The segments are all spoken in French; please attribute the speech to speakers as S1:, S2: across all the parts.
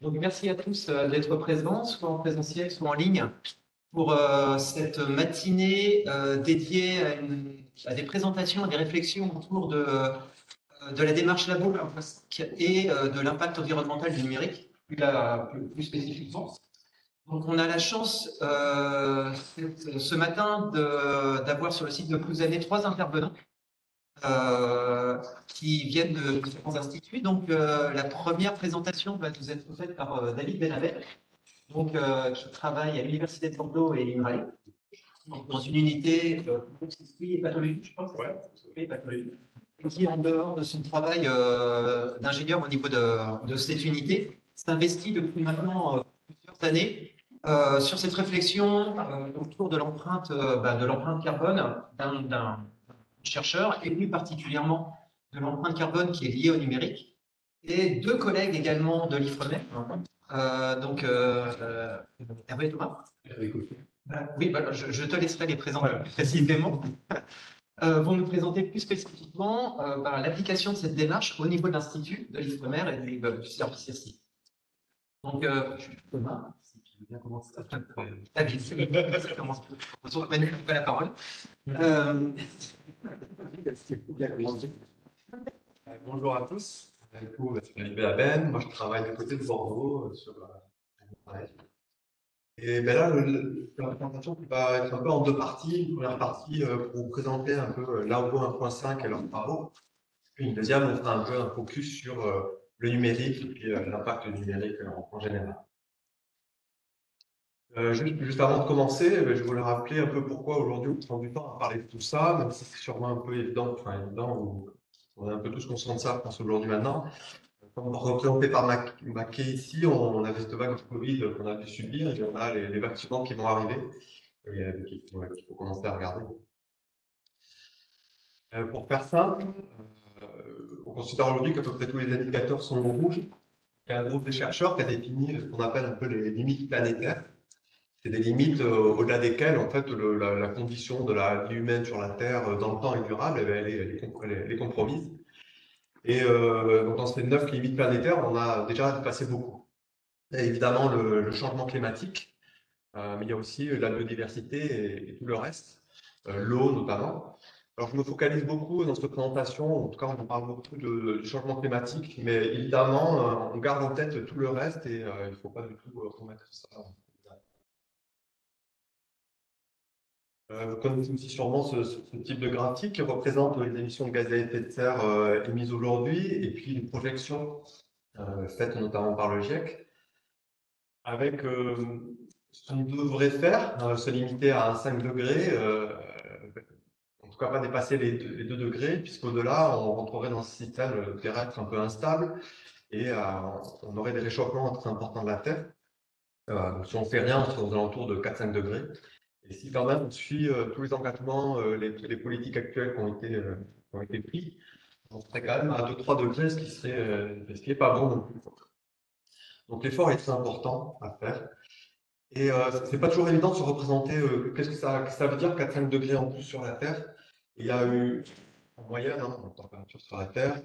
S1: Donc, merci à tous d'être présents, soit en présentiel, soit en ligne, pour cette matinée dédiée à des présentations, à des réflexions autour de la démarche labo et de l'impact environnemental du numérique, plus spécifiquement. Donc, on a la chance ce matin d'avoir sur le site de Plouzané 3 intervenants qui viennent de différents instituts. Donc, la première présentation va nous être faite par David Benabel, qui travaille à l'Université de Bordeaux et l'INRAE, dans une unité et pathologie, je pense. Ouais. Et pathologie. Et qui, en dehors de son travail d'ingénieur au niveau de cette unité, s'investit depuis maintenant plusieurs années sur cette réflexion autour de l'empreinte carbone d'un chercheur, et plus particulièrement de l'empreinte carbone qui est liée au numérique, et deux collègues également de l'IFREMER, Hervé et Thomas. Oui, je te laisserai les présenter plus précisément. Vont nous présenter plus spécifiquement l'application de cette démarche au niveau de l'Institut, de l'IFREMER et du service SI. Donc, Thomas, si tu veux bien commencer. David, ça commence. Manu, tu as la parole.
S2: Bonjour à tous. Du coup, c'est David Benabel. Moi, je travaille du côté de Bordeaux sur et ben là, la présentation va être un peu en deux parties. Une première partie pour vous présenter un peu Labo 1.5 et leurs travaux. Puis une deuxième, on fera un peu un focus sur le numérique et puis l'impact du numérique en général. Juste avant de commencer, je voulais rappeler un peu pourquoi aujourd'hui on prend du temps à parler de tout ça, même si c'est sûrement un peu évident, on est un peu tous conscients de ça, je pense, aujourd'hui maintenant. Comme représenté par Mackay ici, on a cette vague de Covid qu'on a dû subir et on a les vaccins qui vont arriver et qu'il faut commencer à regarder. Pour faire simple, on considère aujourd'hui qu'à peu près tous les indicateurs sont au rouge. Il y a un groupe de chercheurs qui a défini ce qu'on appelle un peu les limites planétaires. C'est des limites au-delà desquelles, en fait, la condition de la vie humaine sur la Terre dans le temps est durable, elle est compromise. Et donc dans ces 9 limites planétaires, on a déjà dépassé beaucoup. Il y a évidemment le changement climatique, mais il y a aussi la biodiversité et tout le reste, l'eau notamment. Alors je me focalise beaucoup dans cette présentation, en tout cas on parle beaucoup du changement climatique, mais évidemment on garde en tête tout le reste et il ne faut pas du tout remettre ça. Vous connaissez aussi sûrement ce type de graphique qui représente les émissions de gaz à effet de serre émises aujourd'hui et puis les projections faites notamment par le GIEC, avec ce qu'on devrait faire, se limiter à un 5 degrés, en tout cas pas dépasser les 2 degrés, puisqu'au-delà, on rentrerait dans un système terrestre un peu instable et on aurait des réchauffements très importants de la Terre. Donc si on ne fait rien, on serait aux alentours de 4-5 degrés. Et si quand même on suit tous les engagements, les politiques actuelles qui ont été prises, on serait quand même à 2-3 degrés, ce qui est pas bon non plus. Donc l'effort est très important à faire. Et c'est pas toujours évident de se représenter qu'est-ce que ça veut dire 4-5 degrés en plus sur la Terre. Il y a eu en moyenne en température sur la Terre.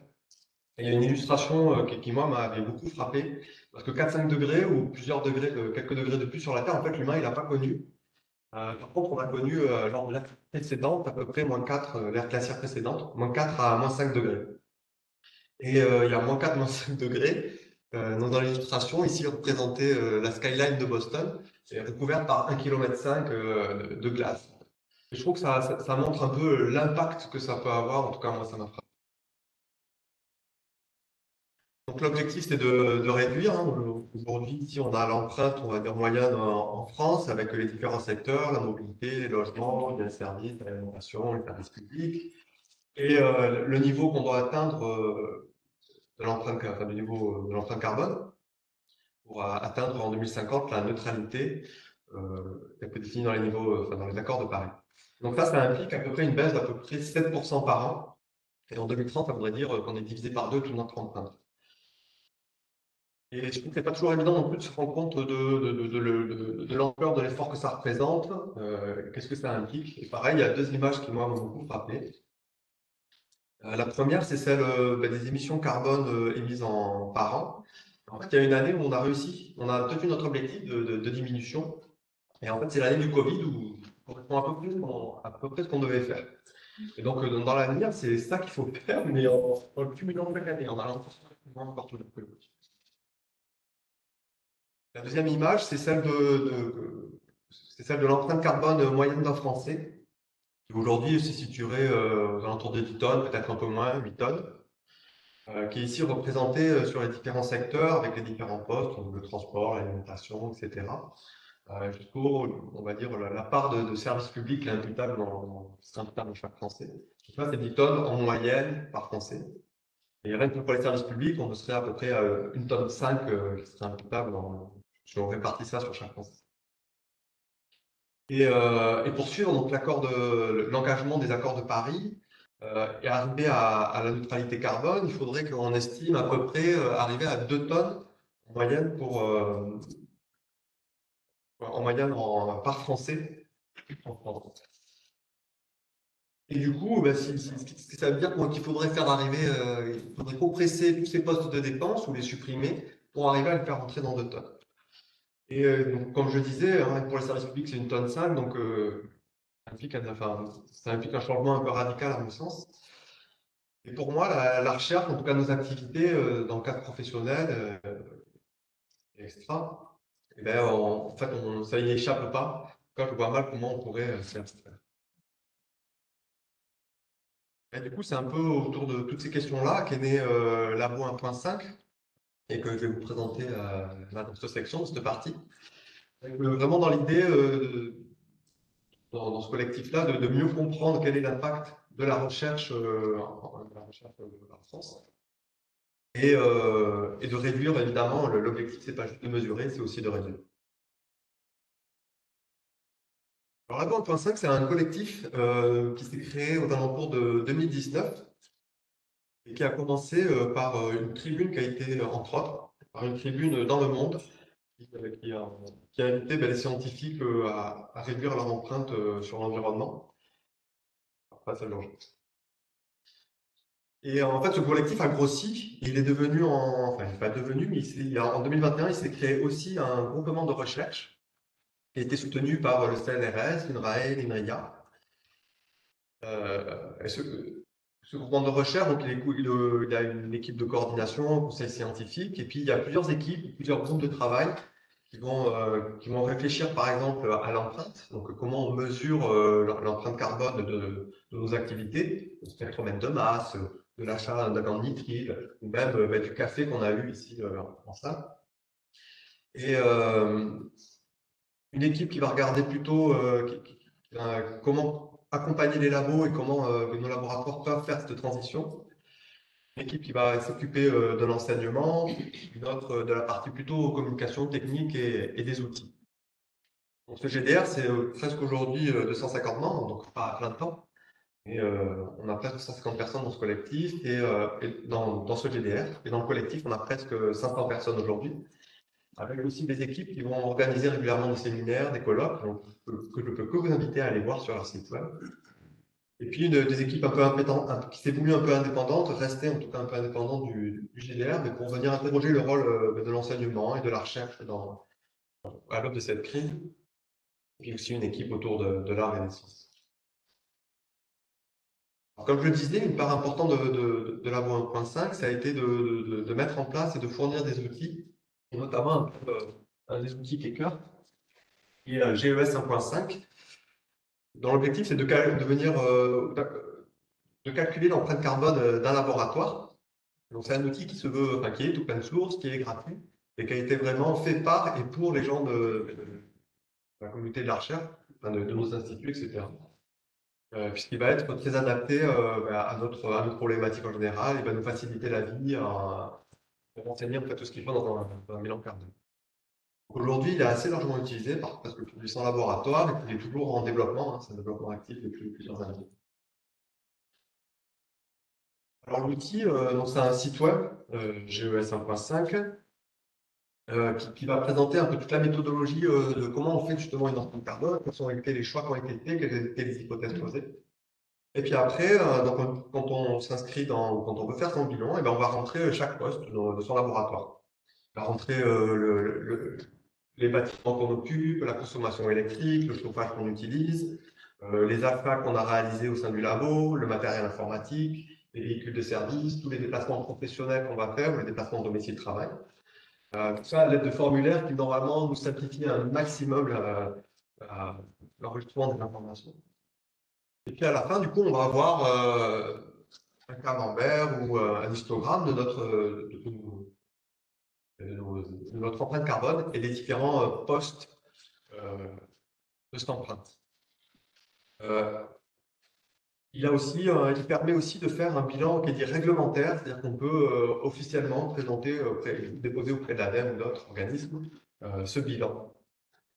S2: Et il y a une illustration qui moi m'avait beaucoup frappé parce que 4-5 degrés ou plusieurs degrés, quelques degrés de plus sur la Terre, en fait l'humain il n'a pas connu. Par contre, on a connu lors de l'ère précédente à peu près -4, l'ère glaciaire précédente, -4 à -5 degrés. Et il y a -4, -5 degrés. Dans l'illustration, ici représentée la skyline de Boston, est recouverte par 1,5 km de glace. Et je trouve que ça montre un peu l'impact que ça peut avoir. En tout cas, moi, ça m'a frappé. Donc l'objectif, c'est de réduire. Aujourd'hui, ici, on a l'empreinte, on va dire, moyenne en France, avec les différents secteurs, la mobilité, les logements, les services, l'alimentation, les services publics. Et le niveau qu'on doit atteindre de l'empreinte, enfin, du niveau de l'empreinte carbone, pour atteindre en 2050 la neutralité telle que définie dans les niveaux, dans les accords de Paris. Donc ça implique à peu près une baisse d'à peu près 7% par an. Et en 2030, ça voudrait dire qu'on est divisé par 2 toute notre empreinte. Et je trouve que c'est pas toujours évident non plus de se rendre compte de l'ampleur de l'effort que ça représente, qu'est-ce que ça implique. Et pareil, il y a 2 images qui m'ont beaucoup frappé. La première, c'est celle des émissions carbone émises par an. En fait, il y a une année où on a réussi, on a tenu notre objectif de diminution. Et en fait, c'est l'année du Covid où on correspond à peu près ce qu'on devait faire. Et donc, dans l'avenir, c'est ça qu'il faut faire, mais en le cumulant chaque année, en allant encore tout le temps. La deuxième image, c'est celle de l'empreinte carbone moyenne d'un Français, qui aujourd'hui se situerait aux alentours de 10 tonnes, peut-être un peu moins, 8 tonnes, qui est ici représentée sur les différents secteurs, avec les différents postes, donc le transport, l'alimentation, etc. Jusqu'au, on va dire, la part de service public qui est imputable qui serait imputable à chaque Français. Donc là, c'est 10 tonnes en moyenne par Français. Et rien que pour les services publics, on serait à peu près à 1,5 tonne qui serait imputable si on répartit ça sur chaque Français. Et pour suivre donc l'engagement des accords de Paris et arriver à la neutralité carbone, il faudrait qu'on estime à peu près arriver à 2 tonnes en moyenne par Français en France. Et du coup, ça veut dire qu'il faudrait faire arriver, il faudrait compresser tous ces postes de dépenses ou les supprimer pour arriver à le faire rentrer dans 2 tonnes. Et donc, comme je disais, hein, pour les services publics, c'est 1,5 tonne, donc ça implique un changement un peu radical à mon sens. Et pour moi, la recherche, en tout cas nos activités dans le cadre professionnel et extra, eh ben, en fait, ça y échappe pas. En tout cas, je vois mal comment on pourrait faire ça. Et du coup, c'est un peu autour de toutes ces questions-là qu'est né Labo 1.5 et que je vais vous présenter là, dans cette section, dans cette partie. Vraiment dans l'idée, dans ce collectif-là, de mieux comprendre quel est l'impact de la recherche, en France et de réduire, évidemment, l'objectif, c'est pas juste de mesurer, c'est aussi de réduire. Alors, Labo 1.5, c'est un collectif qui s'est créé aux alentours de 2019 et qui a commencé par une tribune qui a été, entre autres, par une tribune dans Le Monde qui a invité les scientifiques à réduire leur empreinte sur l'environnement. Après, ça change. Et en fait, ce collectif a grossi. Il est devenu, enfin, il n'est pas devenu, mais en 2021, il s'est créé aussi un groupement de recherche qui a été soutenu par le CNRS, l'INRAE, l'INRIA. Et ce groupement de recherche, donc, il a une équipe de coordination, un conseil scientifique, et puis il y a plusieurs équipes, plusieurs groupes de travail qui vont réfléchir par exemple à l'empreinte, donc comment on mesure l'empreinte carbone de nos activités, le spectromètre de masse, de l'achat d'un gant de nitrile, ou même du café qu'on a eu ici en salle. Et une équipe qui va regarder plutôt comment accompagner les labos et comment nos laboratoires peuvent faire cette transition. Une équipe qui va s'occuper de l'enseignement, une autre de la partie plutôt communication technique et des outils. Donc, ce GDR, c'est presque aujourd'hui 250 membres, donc pas à plein de temps. Et on a presque 150 personnes dans ce collectif et dans ce GDR. Et dans le collectif, on a presque 500 personnes aujourd'hui, avec aussi des équipes qui vont organiser régulièrement des séminaires, des colloques, donc, que je peux que vous inviter à aller voir sur leur site web. Et puis des équipes un peu qui s'est voulu un peu indépendantes, rester en tout cas un peu indépendantes du GDR, mais pour venir interroger le rôle de l'enseignement et de la recherche à l'aube de cette crise. Et puis aussi une équipe autour de l'art et des sciences. Alors, comme je le disais, une part importante de Labo 1.5, ça a été de mettre en place et de fournir des outils, et notamment un des outils qui est cœur, qui est GES 1.5, dont l'objectif c'est de calculer l'empreinte carbone d'un laboratoire. Donc c'est un outil qui se veut, enfin, qui est open source, qui est gratuit, et qui a été vraiment fait par et pour les gens de la communauté de la recherche, enfin, de nos instituts, etc. Puisqu'il va être très adapté à notre problématique en général, il va nous faciliter la vie pour renseigner en fait, tout ce qu'il faut dans un bilan carbone. Aujourd'hui, il est assez largement utilisé parce que le produit sans laboratoire et qu'il est toujours en développement, hein, c'est un développement actif depuis plusieurs années. Alors l'outil, c'est un site web, GES 1.5, qui va présenter un peu toute la méthodologie de comment on fait justement une empreinte carbone, quels ont été les choix qui ont été faits, quelles ont été les hypothèses posées. Et puis après, quand on s'inscrit quand on veut faire son bilan, et ben on va rentrer chaque poste de son laboratoire. la rentrée, les bâtiments qu'on occupe, la consommation électrique, le chauffage qu'on utilise, les achats qu'on a réalisés au sein du labo, le matériel informatique, les véhicules de service, tous les déplacements professionnels qu'on va faire ou les déplacements domicile travail. Tout ça à l'aide de formulaires qui normalement nous simplifient un maximum l'enregistrement des informations. Et puis à la fin, du coup, on va avoir un camembert ou un histogramme de notre empreinte carbone et des différents postes euh, de cette empreinte. Il permet aussi de faire un bilan qui est dit réglementaire, c'est-à-dire qu'on peut officiellement présenter, déposer auprès de l'ADEME ou d'autres organismes ce bilan.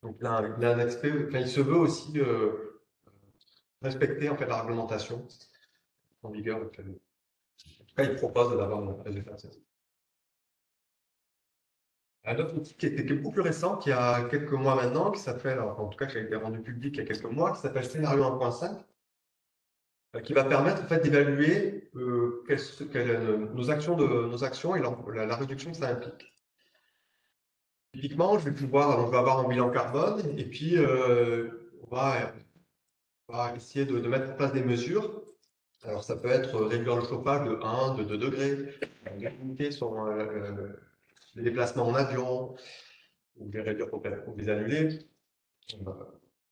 S2: Donc là, il se veut aussi respecter en fait, la réglementation en vigueur. En tout cas, il propose d'avoir un résultat. Un autre outil qui est beaucoup plus récent, qui a quelques mois maintenant, qui s'appelle, en tout cas qui a été rendu public il y a quelques mois, qui s'appelle Scénario 1.5, qui va permettre en fait, d'évaluer nos actions et la réduction que ça implique. Typiquement, on va avoir un bilan carbone et puis on va essayer de mettre en place des mesures. Alors, ça peut être réduire le chauffage de 1, de 2 degrés, limiter les déplacements en avion, ou les réduire complètement, ou les annuler,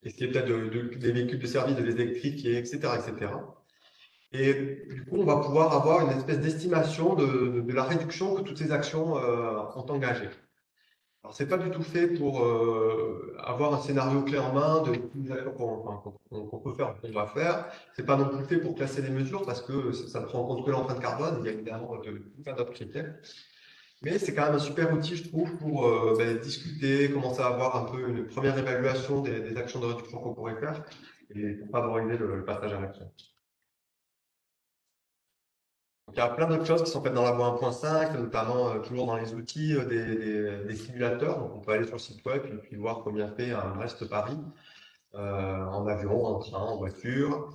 S2: essayer peut-être des véhicules de service, de les électrifier, etc., etc. Et du coup, on va pouvoir avoir une espèce d'estimation de la réduction que toutes ces actions ont engagée. Alors, c'est pas du tout fait pour avoir un scénario clé en main de toutes les actions qu'on peut faire, qu'on va faire. C'est pas non plus fait pour classer les mesures parce que ça ne prend en compte que l'empreinte carbone. Il y a évidemment plein d'autres critères. Mais c'est quand même un super outil, je trouve, pour discuter, commencer à avoir un peu une première évaluation des actions de réduction qu'on pourrait faire et pour favoriser le passage à l'action. Il y a plein d'autres choses qui sont faites dans la voie 1.5, notamment toujours dans les outils des simulateurs. Donc, on peut aller sur le site web et puis voir combien fait un Brest-Paris en avion, en train, en voiture.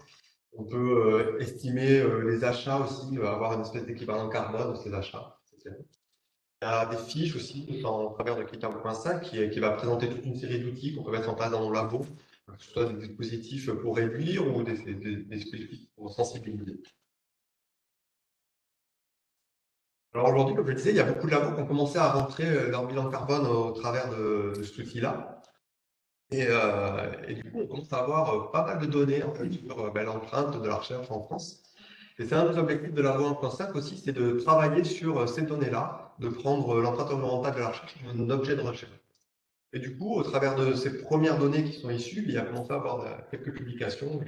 S2: On peut estimer les achats aussi, avoir une espèce d'équivalent carbone de ces achats. Il y a des fiches aussi en travers de Critère 1.5 qui va présenter toute une série d'outils qu'on peut mettre en place dans nos labos, que ce soit des dispositifs pour réduire ou des dispositifs pour sensibiliser. Alors aujourd'hui, comme je le disais, il y a beaucoup de labos qui ont commencé à rentrer leur bilan carbone au travers de cet outil-là. Et du coup, on commence à avoir pas mal de données en fait, sur l'empreinte de la recherche en France. Et c'est un des objectifs de la loi 1.5 aussi, c'est de travailler sur ces données-là, de prendre l'empreinte environnementale de la recherche comme un objet de recherche. Et du coup, au travers de ces premières données qui sont issues, il y a commencé à avoir quelques publications.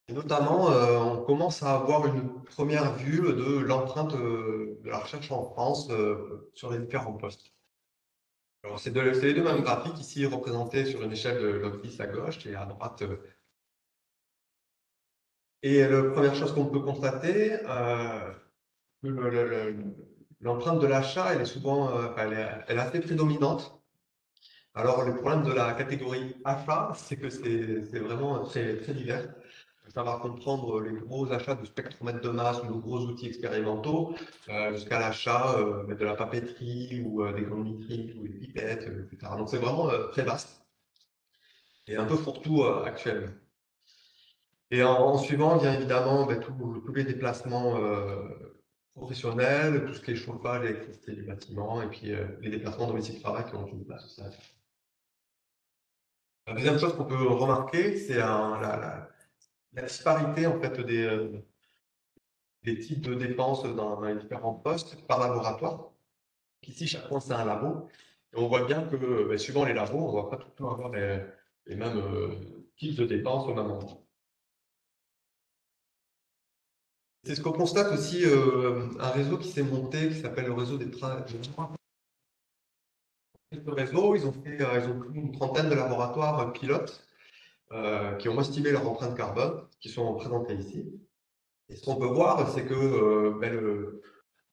S2: Et notamment, on commence à avoir une première vue de l'empreinte de la recherche en France sur les différents postes. Alors, c'est les deux mêmes graphiques, ici représentés sur une échelle de log 10 à gauche et à droite. Et la première chose qu'on peut constater, l'empreinte de l'achat, elle est souvent elle est assez prédominante. Alors, le problème de la catégorie achat, c'est que c'est vraiment très, très divers. Ça va comprendre les gros achats de spectromètres de masse ou de gros outils expérimentaux, jusqu'à l'achat de la papeterie ou des colorimétries ou des pipettes, etc. Donc c'est vraiment très vaste et un peu fourre-tout actuellement. Et en suivant, bien évidemment, tous les déplacements professionnels, tout ce qui est chauffage, l'électricité du bâtiment, et puis les déplacements domicile-travail qui ont une place aussi. La deuxième chose qu'on peut remarquer, c'est la disparité en fait des types de dépenses dans les différents postes par laboratoire. Ici, chaque point, c'est un labo. Et on voit bien que, suivant les labos, on ne va pas tout le temps avoir les mêmes types de dépenses au même moment. C'est ce qu'on constate aussi, un réseau qui s'est monté, qui s'appelle le réseau des trains. Ce réseau, ils ont pris une trentaine de laboratoires pilotes qui ont estimé leur empreinte carbone, qui sont présentés ici. Et ce qu'on peut voir, c'est que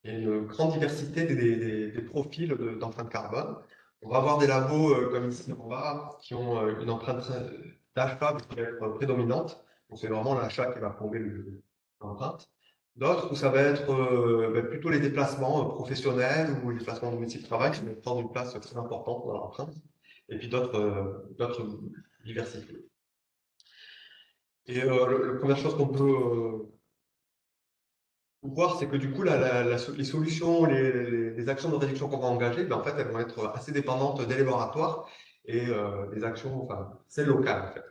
S2: il y a une grande diversité des profils d'empreinte carbone. On va avoir des labos comme ici en bas qui ont une empreinte d'achat qui va être prédominante. Donc c'est vraiment l'achat qui va plomber l'empreinte. D'autres où ça va être plutôt les déplacements professionnels ou les déplacements domicile travail qui vont prendre une place très importante dans l'empreinte. Et puis d'autres diversités. Et la première chose qu'on peut voir, c'est que du coup, les solutions, les actions de réduction qu'on va engager, ben, en fait, elles vont être assez dépendantes des laboratoires et des actions, enfin, c'est local en fait.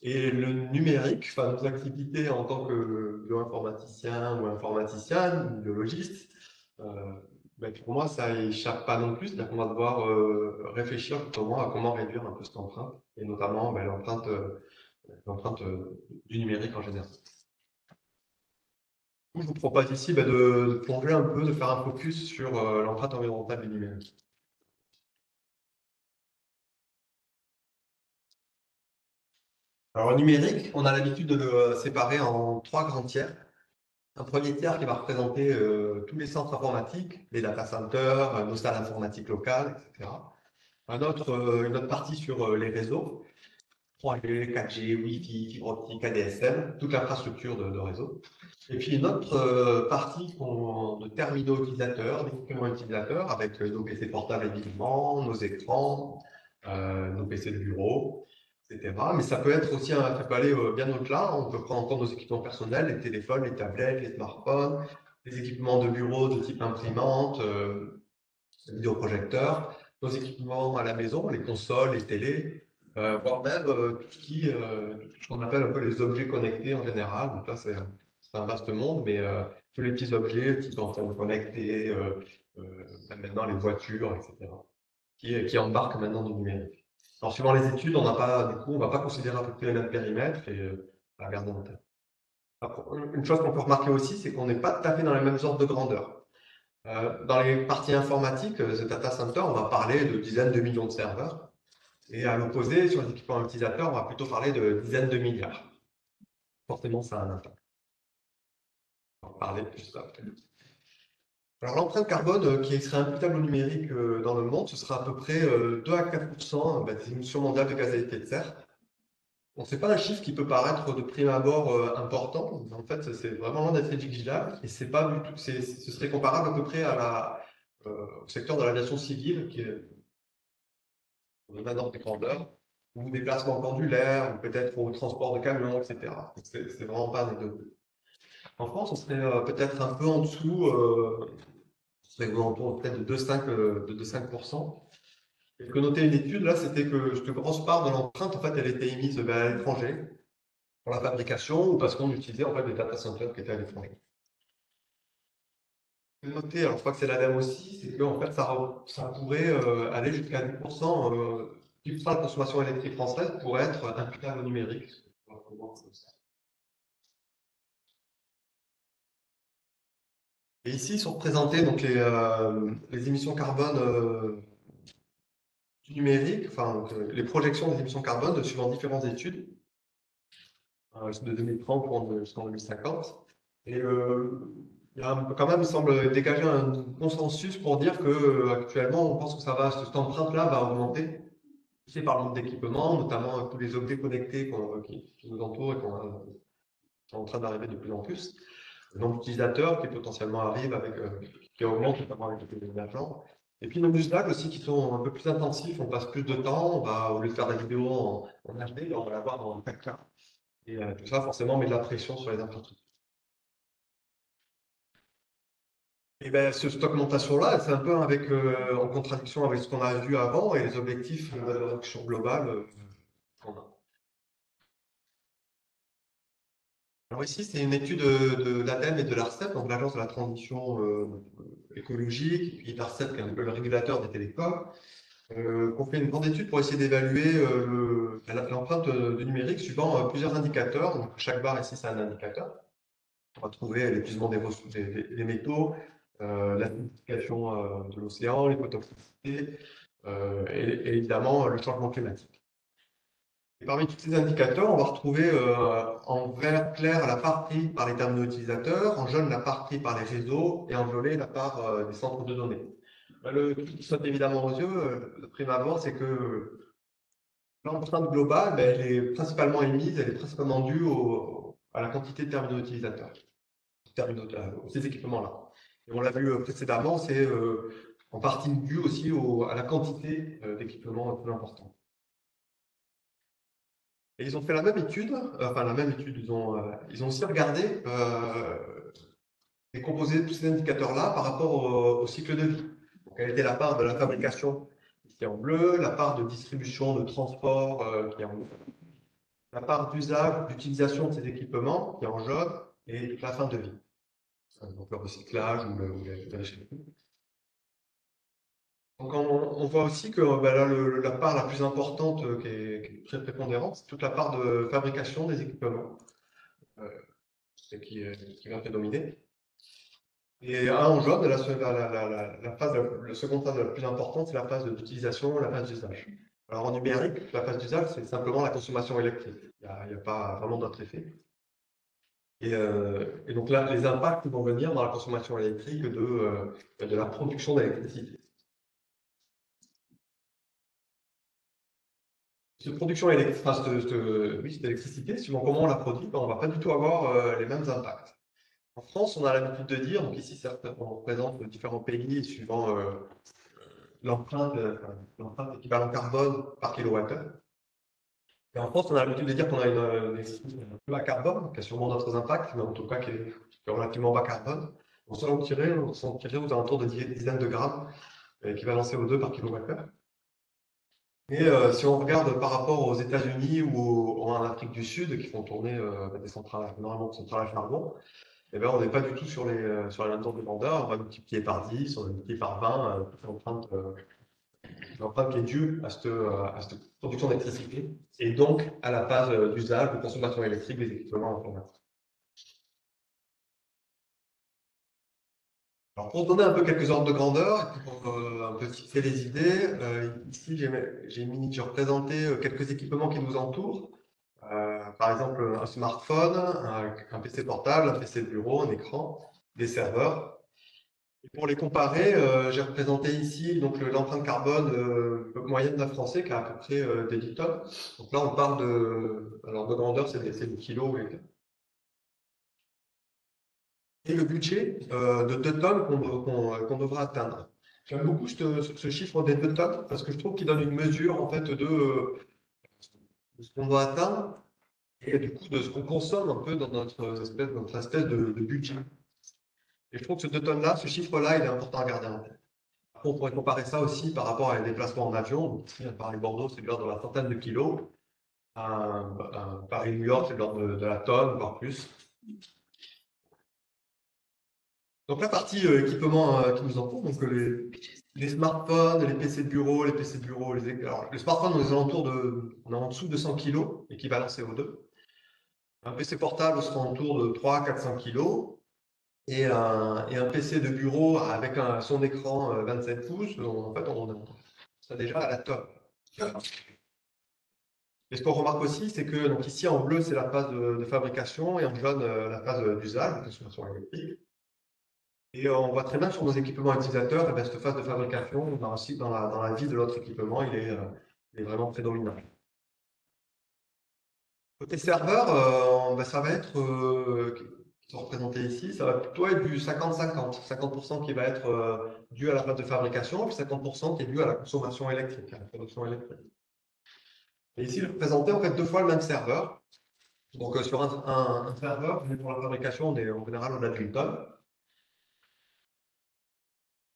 S2: Et le numérique, enfin, nos activités en tant que bioinformaticien ou informaticien, ou biologiste, euh, ben, pour moi, ça échappe pas non plus. C'est-à-dire qu'on va devoir réfléchir justement à comment réduire un peu cette empreinte, et notamment ben, l'empreinte du numérique en général. Je vous propose ici ben, de plonger un peu, de faire un focus sur l'empreinte environnementale du numérique. Alors, le numérique, on a l'habitude de le séparer en trois grands tiers. Un premier tiers qui va représenter tous les centres informatiques, les data centers, nos salles informatiques locales, etc. Une autre partie sur les réseaux, 3G, 4G, Wi-Fi, fibre optique, ADSL, toute l'infrastructure de réseau. Et puis une autre partie de terminaux utilisateurs, d'équipements utilisateurs, avec nos PC portables évidemment, nos écrans, nos PC de bureau, etc. Mais ça peut être aussi, ça peut aller bien au-delà. On peut prendre en compte nos équipements personnels, les téléphones, les tablettes, les smartphones, les équipements de bureau de type imprimante, vidéoprojecteurs, nos équipements à la maison, les consoles, les télés, voire même tout ce qu'on appelle un peu les objets connectés en général. Donc là, c'est un vaste monde, mais tous les petits objets, type antennes connectées, même maintenant les voitures, etc., qui embarquent maintenant du numérique. Alors, suivant les études, on n'a pas, du coup, on ne va pas considérer à peu près le même périmètre et la garder en tête. Après, une chose qu'on peut remarquer aussi, c'est qu'on n'est pas tout à fait dans les mêmes ordres de grandeur. Dans les parties informatiques, The Data Center, on va parler de dizaines de millions de serveurs. Et à l'opposé, sur les équipements utilisateurs, on va plutôt parler de dizaines de milliards. Forcément, ça a un impact. On va en parler plus après. Alors, l'empreinte carbone qui serait imputable au numérique dans le monde, ce sera à peu près 2 à 4% des émissions mondiales de gaz à effet de serre. Bon, c'est pas un chiffre qui peut paraître de prime abord important. En fait, c'est vraiment loin d'être négligeable. Et c'est pas du tout, ce serait comparable à peu près au secteur de l'aviation civile, qui est un ordre de grandeur, ou des placements pendulaires, ou peut-être au transport de camions, etc. C'est vraiment pas anecdotique. En France, on serait peut-être un peu en dessous, on serait aux alentours peut-être de 2,5 de 2,5%. Et ce que notait une étude, là, c'était que cette grosse part de l'empreinte, en fait, elle était émise à l'étranger pour la fabrication ou parce qu'on utilisait en fait des data centers qui étaient à l'étranger. Noter, alors je crois que c'est l'ADEME aussi, c'est qu'en fait, ça pourrait aller jusqu'à 10% qui fera la consommation électrique française pourrait être imputable au numérique. Et ici sont représentées donc les émissions carbone du numérique, enfin donc, les projections des émissions carbone suivant différentes études, de 2030 jusqu'en 2050. Et il y a quand même, il semble dégager un consensus pour dire que actuellement, on pense que cette empreinte-là va augmenter, poussée par le nombre d'équipements, notamment tous les objets connectés qui nous entourent et qui sont en train d'arriver de plus en plus. Le nombre d'utilisateurs qui potentiellement arrive qui augmente notamment avec les émergents. Et puis nos usages aussi qui sont un peu plus intensifs, on passe plus de temps, au lieu de faire de la vidéo en HD, on va la voir en 4K. Et tout ça forcément met de la pression sur les infrastructures. Et ben, cette augmentation-là, c'est un peu en contradiction avec ce qu'on a vu avant et les objectifs de réduction globale qu'on a. Alors ici, c'est une étude de l'ADEME et de l'ARCEP, donc l'Agence de la transition écologique, et puis l'ARCEP, qui est un peu le régulateur des télécoms, qu'on fait une grande étude pour essayer d'évaluer l'empreinte du numérique suivant plusieurs indicateurs. Donc chaque barre ici, c'est un indicateur. On va trouver l'épuisement des métaux, l'acidification de l'océan, l'hypotoxicité et évidemment le changement climatique. Et parmi tous ces indicateurs, on va retrouver en vert clair la part prise par les terminaux utilisateurs, en jaune la part prise par les réseaux et en violet la part des centres de données. Le truc qui saute évidemment aux yeux, de prime abord, c'est que l'empreinte globale, ben, elle est principalement émise, elle est principalement due à la quantité de terminaux utilisateurs, ces équipements-là. Et on l'a vu précédemment, c'est en partie dû aussi à la quantité d'équipements plus importants. Et ils ont fait la même étude, ils ont aussi regardé et composé tous ces indicateurs-là par rapport au cycle de vie. Donc, quelle était la part de la fabrication qui est en bleu, la part de distribution, de transport qui est en bleu, la part d'usage, d'utilisation de ces équipements qui est en jaune, et la fin de vie. Donc le recyclage ou le recycling. Donc on voit aussi que là, la part la plus importante qui est très prépondérante, c'est toute la part de fabrication des équipements qui va prédominer. Et en jaune, la phase, le second phase la plus importante, c'est la phase d'utilisation, la phase d'usage. Alors en numérique, la phase d'usage, c'est simplement la consommation électrique. Il n'y a pas vraiment d'autre effet. Et donc là, les impacts vont venir dans la consommation électrique de la production d'électricité. Cette production électrique, cette électricité, suivant comment on la produit, ben, on ne va pas du tout avoir les mêmes impacts. En France, on a l'habitude de dire, donc ici, certes, on représente différents pays suivant l'empreinte équivalent carbone par kilowattheure. Et en France, on a l'habitude de dire qu'on a une électricité peu bas carbone, qui a sûrement d'autres impacts, mais en tout cas qui est relativement bas carbone. On s'en tirait aux alentours de dizaines de grammes équivalent CO2 par kilowattheure. Et si on regarde par rapport aux États-Unis ou en Afrique du Sud, qui font tourner des centrales, normalement centrales à charbon, eh ben, on n'est pas du tout sur les mêmes ordres de grandeur. On va multiplier par 10, on va multiplier par 20, l'empreinte qui est due à cette production d'électricité, et donc à la phase d'usage, de consommation électrique des équipements informatiques. Alors, pour donner un peu quelques ordres de grandeur, et pour un peu fixer les idées, ici j'ai représenté quelques équipements qui nous entourent. Par exemple, un smartphone, un PC portable, un PC de bureau, un écran, des serveurs. Et pour les comparer, j'ai représenté ici l'empreinte carbone moyenne d'un Français qui a à peu près des 10 tonnes. Donc là, on parle de grandeur, c'est des kilos. Et le budget de 2 tonnes qu'on devra atteindre. J'aime beaucoup ce chiffre des 2 tonnes parce que je trouve qu'il donne une mesure en fait de ce qu'on doit atteindre et du coup de ce qu'on consomme un peu dans notre espèce de budget. Et je trouve que ce 2 tonnes-là, ce chiffre-là, il est important à garder en tête. Après, on pourrait comparer ça aussi par rapport à les déplacements en avion. Donc, ici, à Paris-Bordeaux, c'est de l'ordre de la centaine de kilos. À Paris-New York, c'est de l'ordre de la tonne, voire plus. Donc la partie équipement qui nous entoure, donc les smartphones, les PC de bureau, alors, les smartphones, on est en dessous de 100 kg, équivalent CO2. Un PC portable sera autour de 300-400 kg. Et un PC de bureau avec son écran 27 pouces, en fait, on ça déjà à la tonne. Et ce qu'on remarque aussi, c'est que donc ici en bleu, c'est la phase de fabrication et en jaune, la phase d'usage, de consommation électrique. Et on voit très bien sur nos équipements utilisateurs, et cette phase de fabrication, dans la vie de notre équipement, il est vraiment prédominant. Côté serveur, ça va être, qui sont représentés ici, ça va plutôt être du 50-50. 50% qui va être dû à la phase de fabrication, et puis 50% qui est dû à la consommation électrique, à la production électrique. Et ici, je vais présenter en fait 2 fois le même serveur. Donc sur un serveur, pour la fabrication, on est en général au-delà d'une tonne.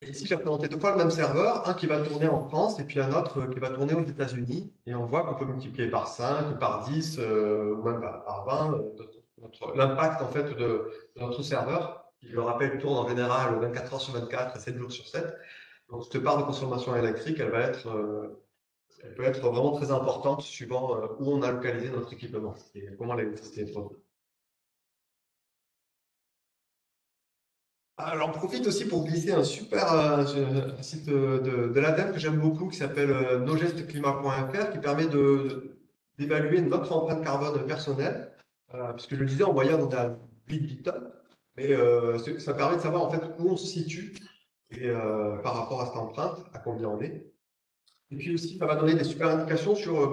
S2: Et ici, j'ai représenté 2 fois le même serveur, un qui va tourner en France et puis un autre qui va tourner aux États-Unis. Et on voit qu'on peut multiplier par 5, par 10, ou même par 20 l'impact en fait de notre serveur, qui, je le rappelle, tourne en général 24 heures sur 24 et 7 jours sur 7. Donc cette part de consommation électrique, elle peut être vraiment très importante suivant où on a localisé notre équipement et comment l'électricité est produite. Alors, j'en profite aussi pour glisser un super site de l'ADEME que j'aime beaucoup qui s'appelle nosgestesclimat.fr qui permet d'évaluer notre empreinte carbone personnelle. Puisque je le disais, en moyenne, on est à 8 tonnes. Mais ça permet de savoir en fait où on se situe et, par rapport à cette empreinte, à combien on est. Et puis aussi, ça va donner des super indications sur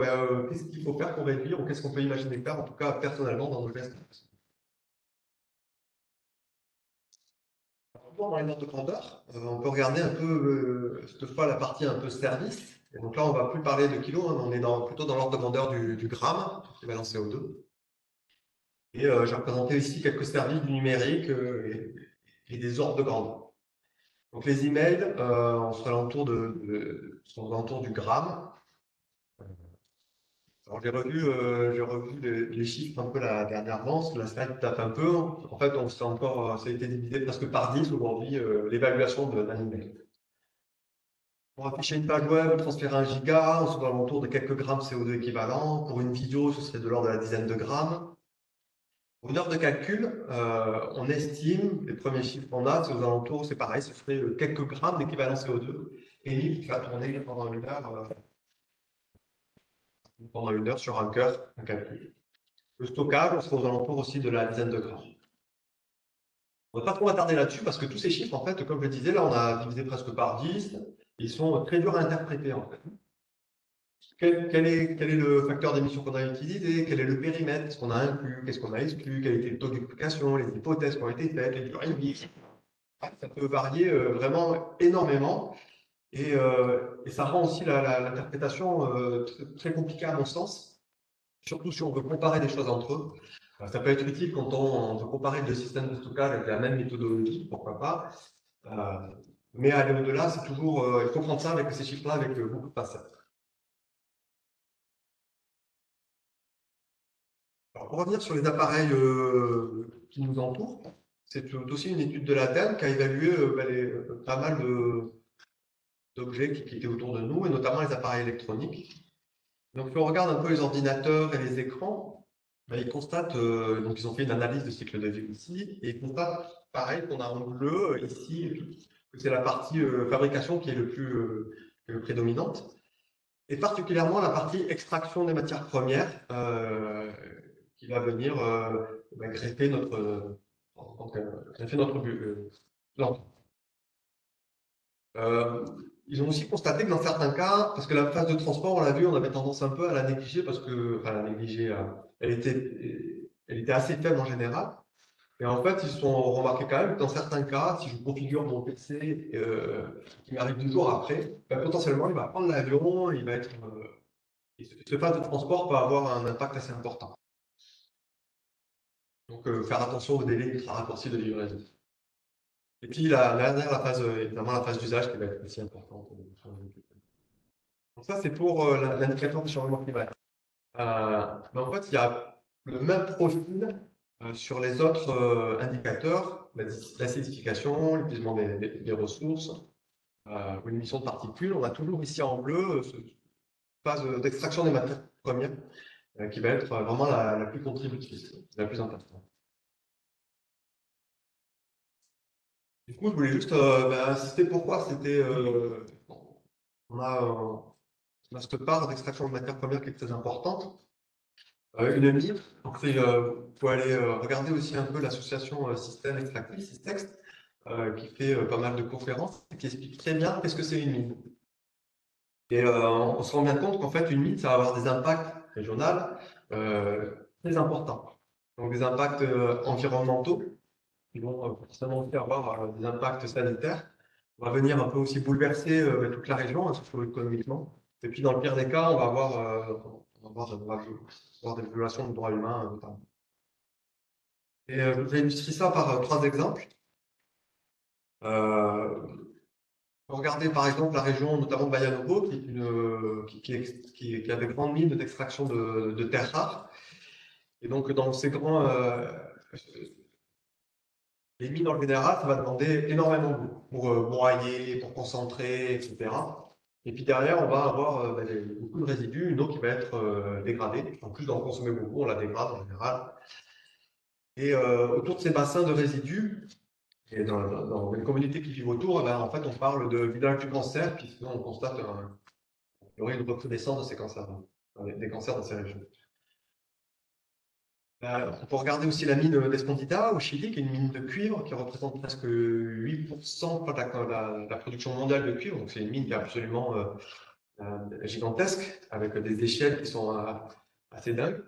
S2: qu'est-ce qu'il faut faire pour réduire ou qu'est-ce qu'on peut imaginer faire, en tout cas personnellement, dans nos gestes. retour dans les ordres de grandeur. On peut regarder un peu, cette fois, la partie un peu service. Et donc là, on va plus parler de kilos, hein, on est plutôt dans l'ordre de grandeur du gramme, équivalent CO2. Et j'ai représenté ici quelques services du numérique et des ordres de grandeur. Donc les emails, on sera sont aux alentours du gramme. Alors j'ai revu les chiffres un peu dernièrement, parce que la slide tape un peu. En fait, ça a été divisé presque par 10 aujourd'hui, l'évaluation d'un email. Pour afficher une page web, transférer 1 giga, on sera aux alentours de quelques grammes CO2 équivalents. Pour une vidéo, ce serait de l'ordre de la dizaine de grammes. Pour une heure de calcul, on estime, les premiers chiffres qu'on a, c'est aux alentours, c'est pareil, ce serait quelques grammes d'équivalent CO2, et qui va tourner pendant une heure sur un cœur, un calcul. Le stockage, on sera aux alentours aussi de la dizaine de grammes. On ne va pas trop m'attarder là-dessus parce que tous ces chiffres, en fait, comme je le disais, là, on a divisé presque par 10. Ils sont très durs à interpréter, en fait. Quel est le facteur d'émission qu'on a utilisé? Quel est le périmètre? Qu'est-ce qu'on a inclus? Qu'est-ce qu'on a exclu? Quel était le taux de duplication? Les hypothèses qui ont été faites? Les durées de vie? Ça peut varier vraiment énormément. Et ça rend aussi l'interprétation très compliquée à mon sens, surtout si on veut comparer des choses entre eux. Ça peut être utile quand on veut comparer deux systèmes de stockage avec la même méthodologie, pourquoi pas. Mais aller au-delà, c'est toujours, il faut prendre ça avec ces chiffres-là avec beaucoup de facettes. Alors, pour revenir sur les appareils qui nous entourent, c'est aussi une étude de l'ADEME qui a évalué pas mal d'objets qui étaient autour de nous, et notamment les appareils électroniques. Donc, si on regarde un peu les ordinateurs et les écrans, ils constatent, donc ils ont fait une analyse de cycle de vie ici, et ils constatent, pareil, qu'on a en bleu ici, que c'est la partie fabrication qui est le plus prédominante, et particulièrement la partie extraction des matières premières qui va venir greffer notre plante. Ils ont aussi constaté que dans certains cas, parce que la phase de transport, on l'a vu, on avait tendance un peu à la négliger parce que, enfin, la négliger, elle était assez faible en général. Et en fait, ils se sont remarqués quand même que dans certains cas, si je configure mon PC qui m'arrive 2 jours après, potentiellement, il va prendre l'avion, il va être. Cette phase de transport peut avoir un impact assez important. Donc, faire attention au délai ultra raccourci de livraison. Et puis, la dernière, évidemment, la phase d'usage qui va être aussi importante. Donc, ça, c'est pour l'indicateur de changement climatique. Mais en fait, il y a le même profil sur les autres indicateurs, l'acidification, l'épuisement des ressources, ou l'émission de particules. On a toujours ici en bleu cette phase d'extraction des matières premières qui va être vraiment la plus contributrice, la plus importante. Du coup, je voulais juste insister pourquoi c'était. On a cette part d'extraction de matières premières qui est très importante. Une mine, donc il faut aller regarder aussi un peu l'association Système Extractif, Systext, qui fait pas mal de conférences et qui explique très bien qu'est-ce que c'est une mine. Et on se rend bien compte qu'en fait, une mine, ça va avoir des impacts régionaux très importants. Donc des impacts environnementaux qui vont forcément aussi avoir des impacts sanitaires. On va venir un peu aussi bouleverser toute la région, hein, socio-économiquement. Et puis dans le pire des cas, on va avoir des violations de droits humains notamment. Et je vais illustrer ça par 3 exemples. Regardez par exemple la région, notamment de Bayanovo, qui a des grandes mines d'extraction de terres rares. Et donc dans ces les mines en général, ça va demander énormément d'eau pour broyer, pour concentrer, etc. Et puis derrière, on va avoir beaucoup de résidus, une eau qui va être dégradée. En plus d'en consommer beaucoup, on la dégrade en général. Et autour de ces bassins de résidus, et dans les communautés qui vivent autour, en fait, on parle de village du cancer, puisqu'on constate qu'il y aurait une recrudescence de ces cancers, des cancers dans ces régions. On peut regarder aussi la mine d'Escondida au Chili, qui est une mine de cuivre qui représente presque 8% de la production mondiale de cuivre. Donc c'est une mine qui est absolument gigantesque, avec des échelles qui sont assez dingues.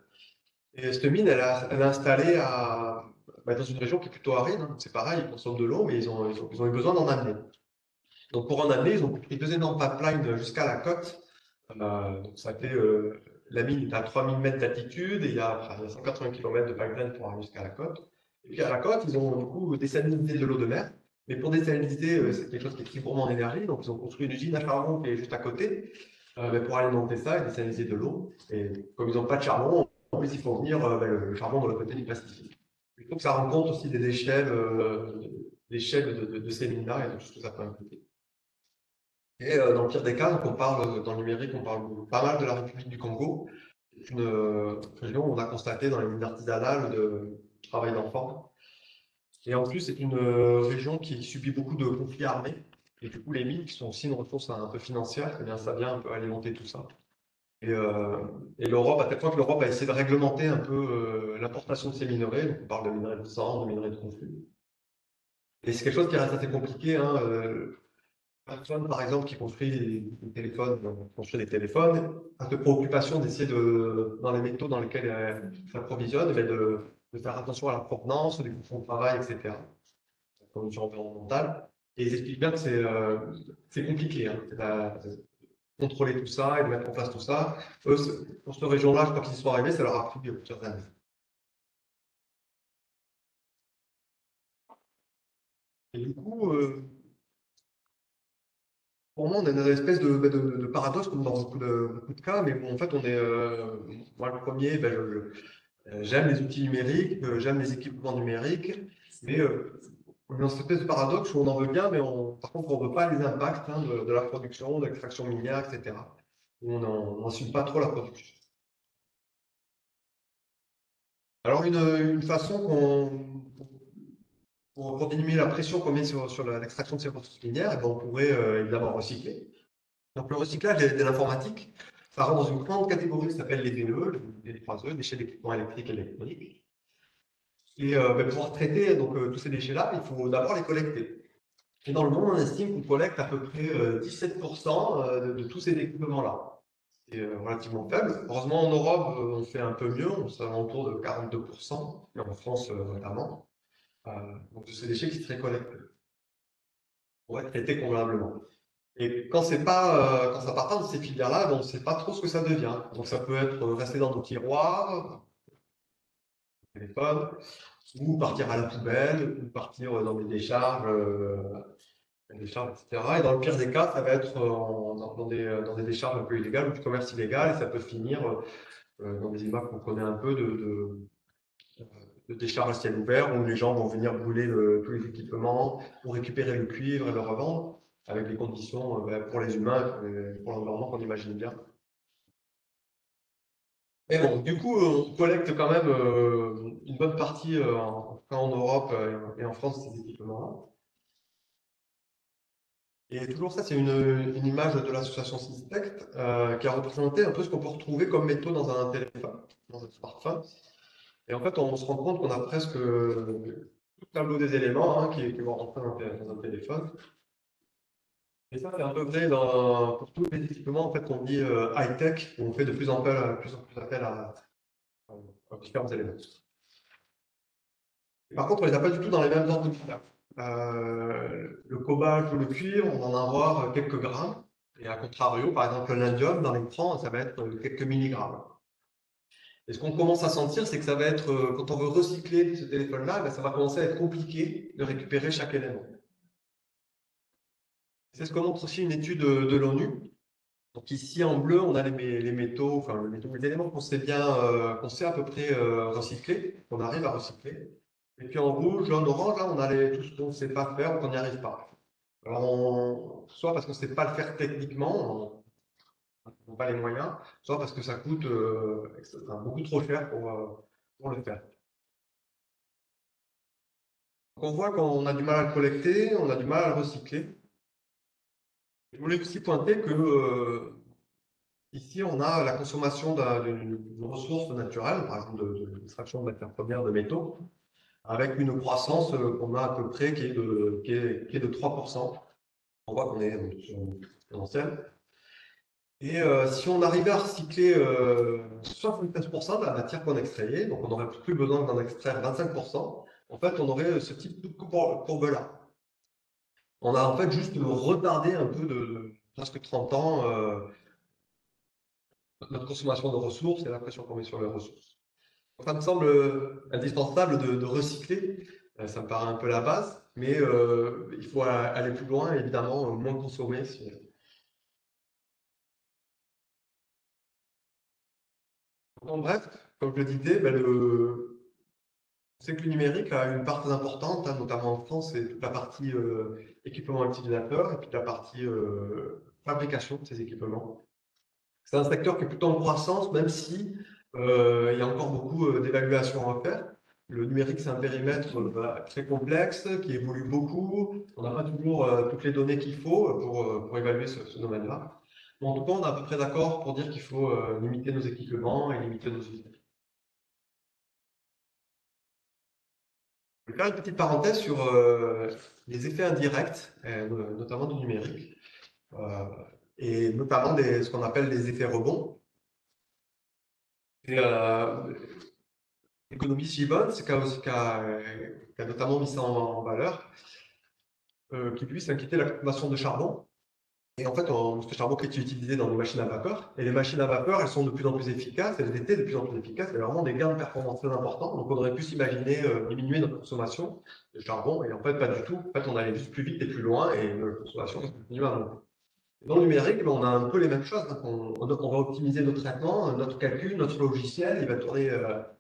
S2: Et cette mine, elle est installée dans une région qui est plutôt aride, hein. C'est pareil, ils consomment de l'eau, mais ils ont eu besoin d'en amener. Donc pour en amener, ils ont pris deux énormes pipelines jusqu'à la côte. Donc ça fait, la mine est à 3000 mètres d'altitude et il y a 180 km de pipeline pour arriver jusqu'à la côte. Et puis à la côte, ils ont du coup désalinisé de l'eau de mer. Mais pour désaliniser, c'est quelque chose qui est très gourmand en énergie. Donc ils ont construit une usine à charbon qui est juste à côté mais pour alimenter ça et désaliniser de l'eau. Et comme ils n'ont pas de charbon, en plus, il faut venir le charbon de l'autre côté du Pacifique. Il faut que ça rende compte aussi des échelles de ces mines-là et de tout ce que ça peut impliquer. Et dans le pire des cas, donc on parle, dans le numérique, on parle pas mal de la République du Congo. C'est une région où on a constaté dans les mines artisanales de travail d'enfants. Et en plus, c'est une région qui subit beaucoup de conflits armés. Et du coup, les mines, qui sont aussi une ressource un peu financière, eh bien, ça vient un peu alimenter tout ça. Et, euh, et l'Europe, à tel point que l'Europe a essayé de réglementer un peu l'importation de ces minerais. Donc, on parle de minerais de sang, de minerais de conflit. Et c'est quelque chose qui reste assez compliqué, hein. Personne, par exemple, qui construit des téléphones, construit des téléphones, a de préoccupation d'essayer dans les métaux dans lesquels elle s'approvisionne, mais de faire attention à la provenance, des conditions de travail, etc. La condition environnementale. Et ils expliquent bien que c'est compliqué, hein. Contrôler tout ça et de mettre en place tout ça. Eux, pour cette région-là, je crois qu'ils y sont arrivés, ça leur a pris plusieurs années. Et du coup, pour moi, on a une espèce de paradoxe, comme dans beaucoup de cas, mais bon, en fait, moi le premier, j'aime les outils numériques, j'aime les équipements numériques, mais on est dans cette espèce de paradoxe où on en veut bien, mais par contre, on ne veut pas les impacts hein, de la production, de l'extraction minière, etc. Où on n'assume pas trop la production. Alors, une façon pour diminuer la pression qu'on met sur l'extraction de ces ressources minières, eh ben, on pourrait évidemment recycler. Donc le recyclage de l'informatique, ça rentre dans une grande catégorie qui s'appelle les DE, les 3E, déchets d'équipements électriques et électroniques. Et pour pouvoir traiter donc, tous ces déchets-là, il faut d'abord les collecter. Et dans le monde, on estime qu'on collecte à peu près 17% de tous ces équipements-là. C'est relativement faible. Heureusement, en Europe, on fait un peu mieux, on est autour de 42%, et en France notamment. Donc de ces déchets qui seraient collectés pour être traités convenablement. Et quand ça part pas dans ces filières-là, ben, on ne sait pas trop ce que ça devient. Donc ça peut être resté dans nos tiroirs, téléphone, ou partir à la poubelle, ou partir dans des décharges, etc. Et dans le pire des cas, ça va être dans des décharges un peu illégales ou du commerce illégal, et ça peut finir dans des immeubles qu'on connaît un peu de décharges à ciel ouvert, où les gens vont venir brûler tous les équipements, pour récupérer le cuivre et le revendre, avec des conditions pour les humains et pour l'environnement qu'on imagine bien. Mais bon, du coup, on collecte quand même une bonne partie, en Europe et en France, ces équipements-là. Et toujours ça, c'est une image de l'association Syntect qui a représenté un peu ce qu'on peut retrouver comme métaux dans un téléphone, dans un smartphone. Et en fait, on se rend compte qu'on a presque tout le tableau des éléments hein, qui vont rentrer dans un téléphone. Et ça, c'est un peu vrai pour tous les équipements en fait, qu'on dit high-tech, où on fait de plus en plus appel à différents éléments. Par contre, on les a pas du tout dans les mêmes ordres de grandeur. Le cobalt ou le cuivre, on va en avoir quelques grammes. Et à contrario, par exemple, l'indium, dans l'écran, ça va être quelques milligrammes. Et ce qu'on commence à sentir, c'est que ça va être, quand on veut recycler ce téléphone-là, ben, ça va commencer à être compliqué de récupérer chaque élément. C'est ce que montre aussi une étude de l'ONU. Donc ici, en bleu, on a les métaux, enfin les éléments qu'on sait bien, qu'on sait à peu près recycler, qu'on arrive à recycler. Et puis en rouge, jaune, orange, là, on a tout ce qu'on ne sait pas faire ou qu'on n'y arrive pas. Alors, soit parce qu'on ne sait pas le faire techniquement, on n'a pas les moyens, soit parce que ça coûte beaucoup trop cher pour le faire. Donc, on voit qu'on a du mal à le collecter, on a du mal à le recycler. Je voulais aussi pointer que ici, on a la consommation d'une ressource naturelle, par exemple de l'extraction de matières premières de métaux, avec une croissance qu'on a à peu près qui est de 3%. On voit qu'on est exponentiel. Et si on arrivait à recycler 73% de la matière qu'on extrayait, donc on n'aurait plus besoin d'en extraire 25%, en fait, on aurait ce type de courbe-là. On a en fait juste retardé un peu de presque 30 ans notre consommation de ressources et la pression qu'on met sur les ressources. Donc, ça me semble indispensable de recycler. Ça me paraît un peu la base, mais il faut aller plus loin, évidemment, moins consommer. En bref, comme je le disais, ben, on sait que le numérique a une part très importante, hein, notamment en France, c'est toute la partie équipement utilisateur et puis la partie fabrication de ces équipements. C'est un secteur qui est plutôt en croissance, même si il y a encore beaucoup d'évaluations à faire. Le numérique, c'est un périmètre très complexe, qui évolue beaucoup. On n'a pas toujours toutes les données qu'il faut pour évaluer ce domaine-là. Mais en tout cas, on est à peu près d'accord pour dire qu'il faut limiter nos équipements et limiter nos usages. Je vais faire une petite parenthèse sur les effets indirects, notamment du numérique, euh, et notamment ce qu'on appelle les effets rebonds. Et, l'économiste Gibbons, qui a notamment mis ça en valeur, qui lui s'inquiétait de la consommation de charbon. Et en fait, ce charbon qui est utilisé dans les machines à vapeur, et les machines à vapeur, elles sont de plus en plus efficaces, elles étaient de plus en plus efficaces, il y a vraiment des gains de performance très importants. Donc on aurait pu s'imaginer diminuer notre consommation de charbon, et en fait, pas du tout. En fait, on allait juste plus vite et plus loin, et notre consommation continue à monter. Dans le numérique, ben, on a un peu les mêmes choses. Donc on va optimiser nos traitements, notre calcul, notre logiciel, il va tourner,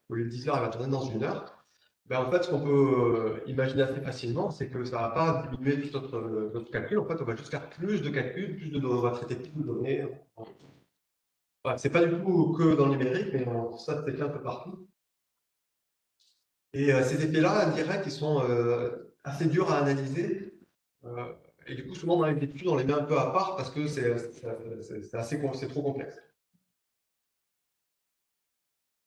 S2: au lieu de 10 heures, il va tourner dans 1 heure. Ben, en fait, ce qu'on peut imaginer assez facilement, c'est que ça ne va pas diminuer tout notre calcul. En fait, on va juste faire plus de calculs, plus de données, on va traiter plus de données. Ouais, c'est pas du tout que dans le numérique, mais ça, c'est fait un peu partout. Et ces effets-là, indirects, ils sont assez durs à analyser. Euh, et du coup, souvent, dans les études, on les met un peu à part parce que c'est trop complexe.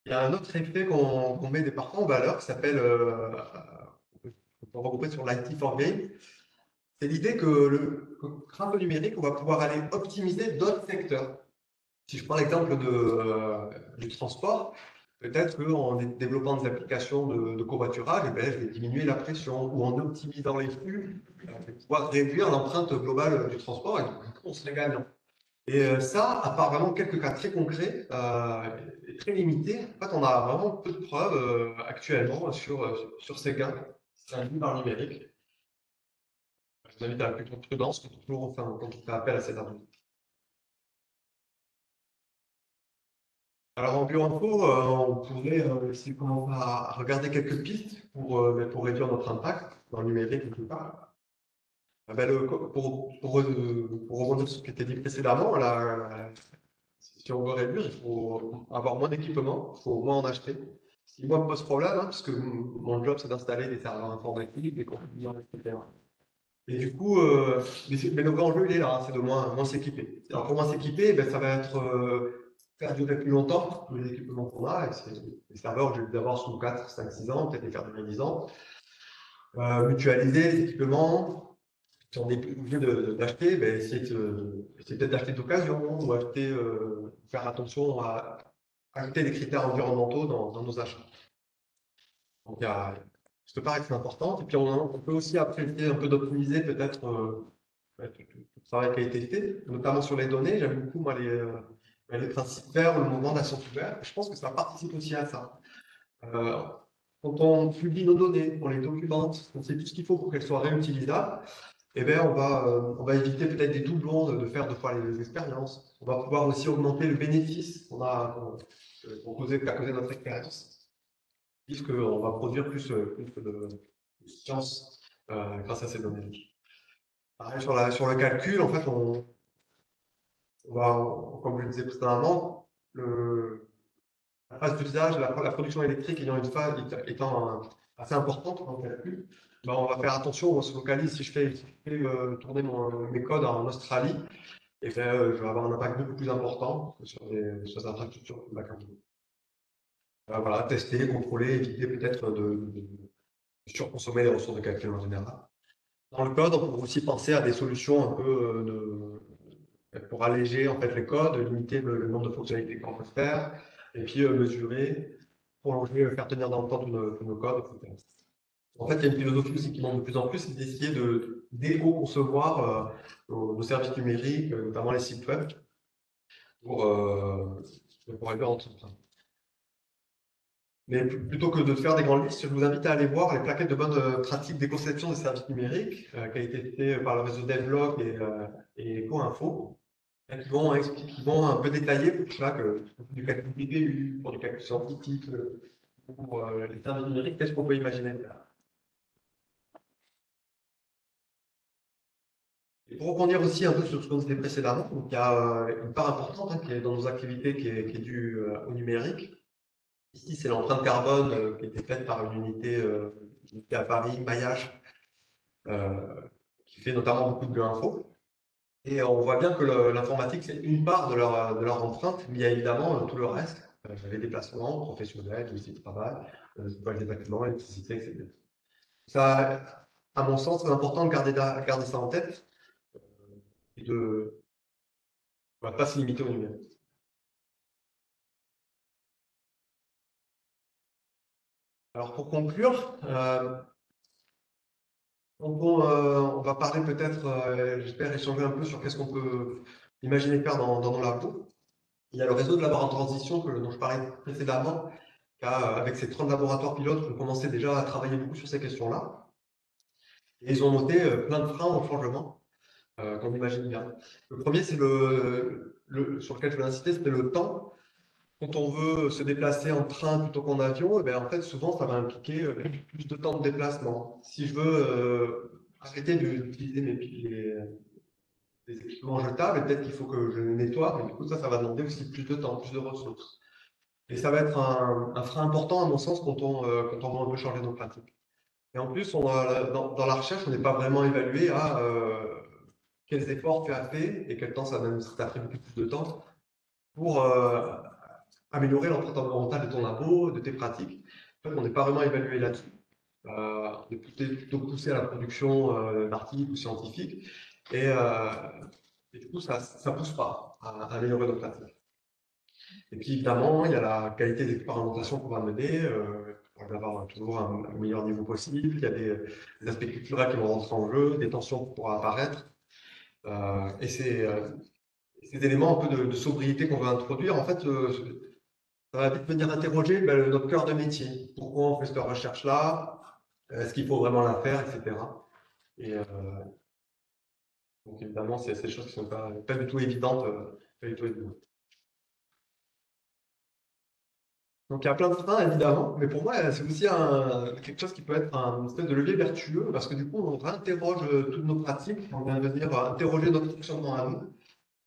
S2: Il y a un autre effet qu'on met parfois en valeur qui s'appelle, on va regrouper sur l'IT for Game. C'est l'idée que grâce au numérique, on va pouvoir aller optimiser d'autres secteurs. Si je prends l'exemple du transport, peut-être qu'en développant des applications de covoiturage, eh ben, je vais diminuer la pression ou en optimisant les flux, je vais pouvoir réduire l'empreinte globale du transport et du coup, on serait gagnant. Et ça, à part vraiment quelques cas très concrets et très limités, en fait, on a vraiment peu de preuves actuellement sur ces gains induits par le numérique. Je vous invite à la plus grande prudence quand on fait appel à cette argument. Alors en bioinfo, on pourrait essayer de commencer à regarder quelques pistes pour réduire notre impact dans le numérique en tout cas. Ben, pour rebondir sur ce qui était dit précédemment, là, si on veut réduire, il faut avoir moins d'équipements, il faut moins en acheter. Ce qui moi me pose problème, hein, parce que mon job c'est d'installer des serveurs informatiques, des configurants, etc. Et du coup, mais le grand enjeu il est là, hein, c'est de moins s'équiper. Alors pour moins s'équiper, ben, ça va être faire durer plus longtemps les équipements qu'on a. Les serveurs, je vais les avoir sous 4, 5, 6 ans, peut-être les faire durer 10 ans. Mutualiser les équipements, si on est obligé d'acheter, ben, essayer peut-être d'acheter d'occasion ou faire attention à ajouter des critères environnementaux dans nos achats. Donc, ça me paraît que c'est important. Et puis, on peut aussi apprécier un peu d'optimiser peut-être tout le travail qui a été fait, notamment sur les données. J'aime beaucoup moi, les principes verts ou le mouvement d'action ouverte. Je pense que ça participe aussi à ça. Euh, Quand on publie nos données, on les documente, on sait tout ce qu'il faut pour qu'elles soient réutilisables, eh bien, on va éviter peut-être des doublons de faire 2 fois les expériences. On va pouvoir aussi augmenter le bénéfice qu'on a qu'à causer de notre expérience, puisqu'on va produire plus de science grâce à ces données. Pareil, sur le calcul, en fait, on va, comme je le disais précédemment, la phase d'usage, la production électrique ayant une phase étant assez importante dans le calcul, ben, on va faire attention, on se localise. Si je fais tourner mes codes en Australie, et ben, je vais avoir un impact beaucoup plus important que sur les infrastructures back-end. Voilà, tester, contrôler, éviter peut-être de surconsommer les ressources de calcul en général. Dans le code, on peut aussi penser à des solutions un peu pour alléger en fait les codes, limiter le nombre de fonctionnalités qu'on peut faire, et puis mesurer, prolonger, faire tenir dans le temps tous nos codes, etc. En fait, il y a une philosophie aussi qui monte de plus en plus, c'est d'essayer d'éco-concevoir nos services numériques, notamment les sites web, pour, pour réduire notre empreinte. Mais plutôt que de faire des grandes listes, je vous invite à aller voir les plaquettes de bonnes pratiques d'éco-conception des services numériques qui a été fait par le réseau Devlog et EcoInfo, qui vont un peu détailler pour chaque du calcul PPU, pour du calcul scientifique, pour les services numériques, qu'est-ce qu'on peut imaginer faire. Et pour rebondir aussi un peu sur ce qu'on disait précédemment, donc il y a une part importante qui est dans nos activités qui est due au numérique. Ici, c'est l'empreinte carbone qui a été faite par une unité à Paris, Maillage, euh, qui fait notamment beaucoup de bioinfo. Et on voit bien que l'informatique, c'est une part de leur empreinte, mais il y a évidemment tout le reste, les déplacements professionnels, le site de travail, des bâtiments, l'électricité, etc. Ça, à mon sens, c'est important de garder ça en tête et de ne pas se limiter au numérique. Alors pour conclure, on va parler peut-être, j'espère échanger un peu sur qu'est-ce qu'on peut imaginer faire dans nos labos. Il y a le réseau de laboratoires en transition dont je parlais précédemment, avec ces 30 laboratoires pilotes, ont commencé déjà à travailler beaucoup sur ces questions-là. Et ils ont noté plein de freins au changement qu'on imagine bien. Le premier, c'est sur lequel je vais insister, c'est le temps. Quand on veut se déplacer en train plutôt qu'en avion, eh bien, en fait, souvent, ça va impliquer plus de temps de déplacement. Si je veux arrêter d'utiliser les équipements jetables, peut-être qu'il faut que je les nettoie, mais du coup, ça va demander aussi plus de temps, plus de ressources. Et ça va être un frein important, à mon sens, quand on veut changer nos pratiques. Et en plus, dans la recherche, on n'est pas vraiment évalué à quels efforts tu as fait et quel temps ça a pris beaucoup plus de temps pour améliorer l'empreinte environnementale de ton labo, de tes pratiques. En fait, on n'est pas vraiment évalué là-dessus. On est plutôt poussé à la production d'articles ou scientifiques. Et, euh, et du coup, ça ne pousse pas à améliorer nos pratiques. Et puis évidemment, il y a la qualité des expérimentations qu'on va mener, pour avoir toujours un meilleur niveau possible. Il y a des aspects culturels qui vont rentrer en jeu, des tensions qui pourront apparaître. Et ces éléments un peu de sobriété qu'on va introduire, en fait, ça va vite venir interroger notre cœur de métier. Pourquoi on fait cette recherche-là? Est-ce qu'il faut vraiment la faire, etc. Et donc évidemment, c'est des choses qui ne sont pas du tout évidentes. Pas du tout évidentes. Donc il y a plein de freins, évidemment, mais pour moi, c'est aussi quelque chose qui peut être un espèce de levier vertueux, parce que du coup, on réinterroge toutes nos pratiques, on vient venir interroger notre fonctionnement à nous,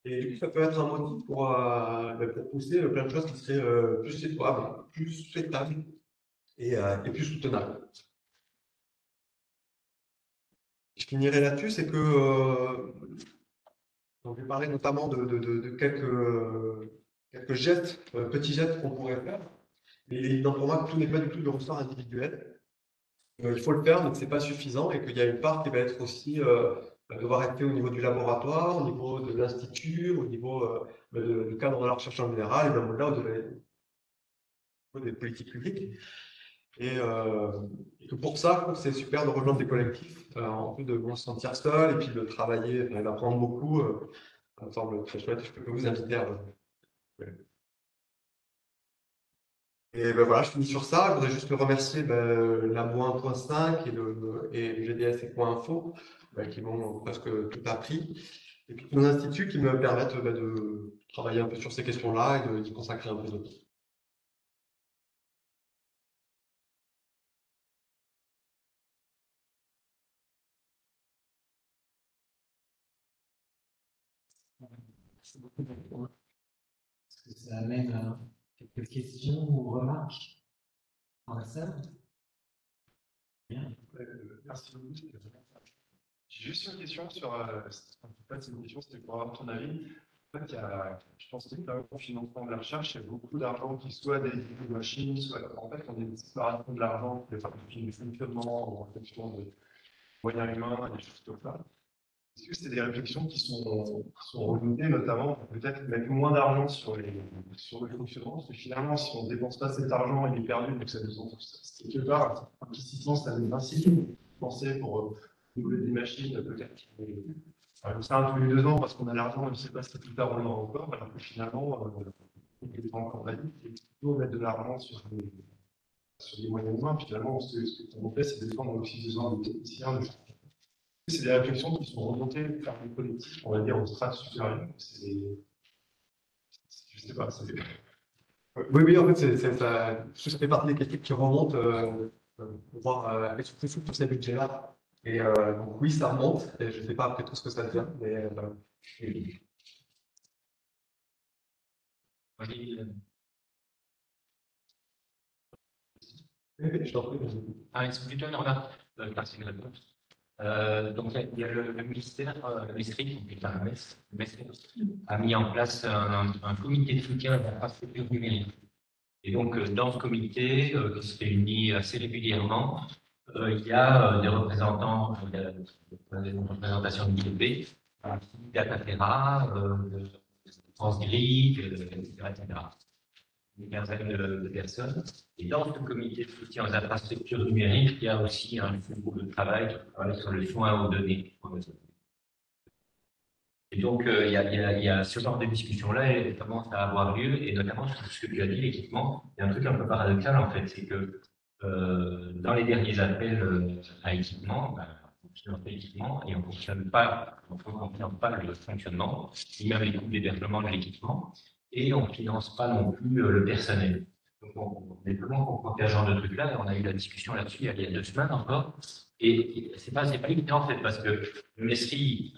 S2: et du coup, ça peut être un motif pour pousser plein de choses qui seraient plus souhaitables, plus souhaitables et plus soutenables. Je finirai là-dessus, c'est que donc, je vais parler notamment de quelques gestes, petits gestes qu'on pourrait faire. Mais il est évident pour moi que tout n'est pas du tout de ressort individuel. Il faut le faire, mais ce n'est pas suffisant et qu'il y a une part qui va être aussi devoir être fait au niveau du laboratoire, au niveau de l'institut, au niveau du cadre de la recherche en général et même là des politiques publiques. Et que pour ça, je trouve que c'est super de rejoindre des collectifs, en plus de se sentir seul et puis de travailler, d'apprendre beaucoup. Ça me semble très chouette. Je peux vous inviter à rejoindre. Et ben voilà, je finis sur ça. Je voudrais juste remercier Labo 1.5 et le GDS Eco-Info qui m'ont presque tout appris. Et puis nos instituts qui me permettent de travailler un peu sur ces questions-là et d'y consacrer un peu de temps.
S1: Merci beaucoup. Est-ce que ça amène à quelques questions ou remarques dans la salle? Bien.
S3: Merci beaucoup. J'ai juste une question sur. En fait, c'est une question, c'était pour avoir ton avis. En fait, je pense que dans le financement de la recherche, il y a beaucoup d'argent qui soit dédié aux machines, soit. En fait, on a une séparation de l'argent qui est du fonctionnement en fonction de moyens humains et des choses comme ça. est-ce que c'est des réflexions qui sont remontées, notamment peut-être mettre moins d'argent sur le fonctionnement, parce que finalement, si on ne dépense pas cet argent, il est perdu, donc ça nous en quelque part, implicitement, ça nous incite à penser pour doubler des machines, peut-être. Ça, tous les 2 ans, parce qu'on a l'argent, on ne sait pas si plus tard on l'aura encore, alors que finalement, on n'est pas encore valide, et plutôt mettre de l'argent sur les moyens humains, finalement, ce qu'on fait, c'est défendre aussi besoin de techniciens, c'est des réflexions qui sont remontées par les collectifs, on va dire, au stade supérieur. Je sais pas, c'est.
S2: Oui, oui, en fait, ça fait partie des questions qui remontent, voir surtout sur ces budgets-là. Et donc, oui, ça remonte, et je ne sais pas après tout ce que ça devient, mais oui. Oui, je t'en prie.
S4: C'est plutôt une remarque, parce que une réponse. Donc, il y a le ministère, le MESRI, donc le MESRI, a mis en place un comité de soutien à l'infrastructure numérique. Et donc, dans ce comité, qui se réunit assez régulièrement, il y a des représentants, il y a des représentations de l'IEP, d'Atafera, de France-Grid, etc. Une quinzaine de personnes. Et dans ce comité de soutien aux infrastructures numériques, il y a aussi un groupe de travail qui travaille sur le soin aux données. Et donc, il y a ce genre de discussion-là et commence à avoir lieu, et notamment sur ce que tu as dit, l'équipement. Il y a un truc un peu paradoxal, en fait, c'est que dans les derniers appels à équipement, on finance l'équipement et on ne fonctionne pas, on ne finance pas le fonctionnement, ni même les coûts d'hébergement de l'équipement, et on ne finance pas non plus le personnel. Donc, on est vraiment confronté à ce genre de truc-là, et on a eu la discussion là-dessus il y a 2 semaines encore. Et c'est pas évident, en fait, parce que le MESRI,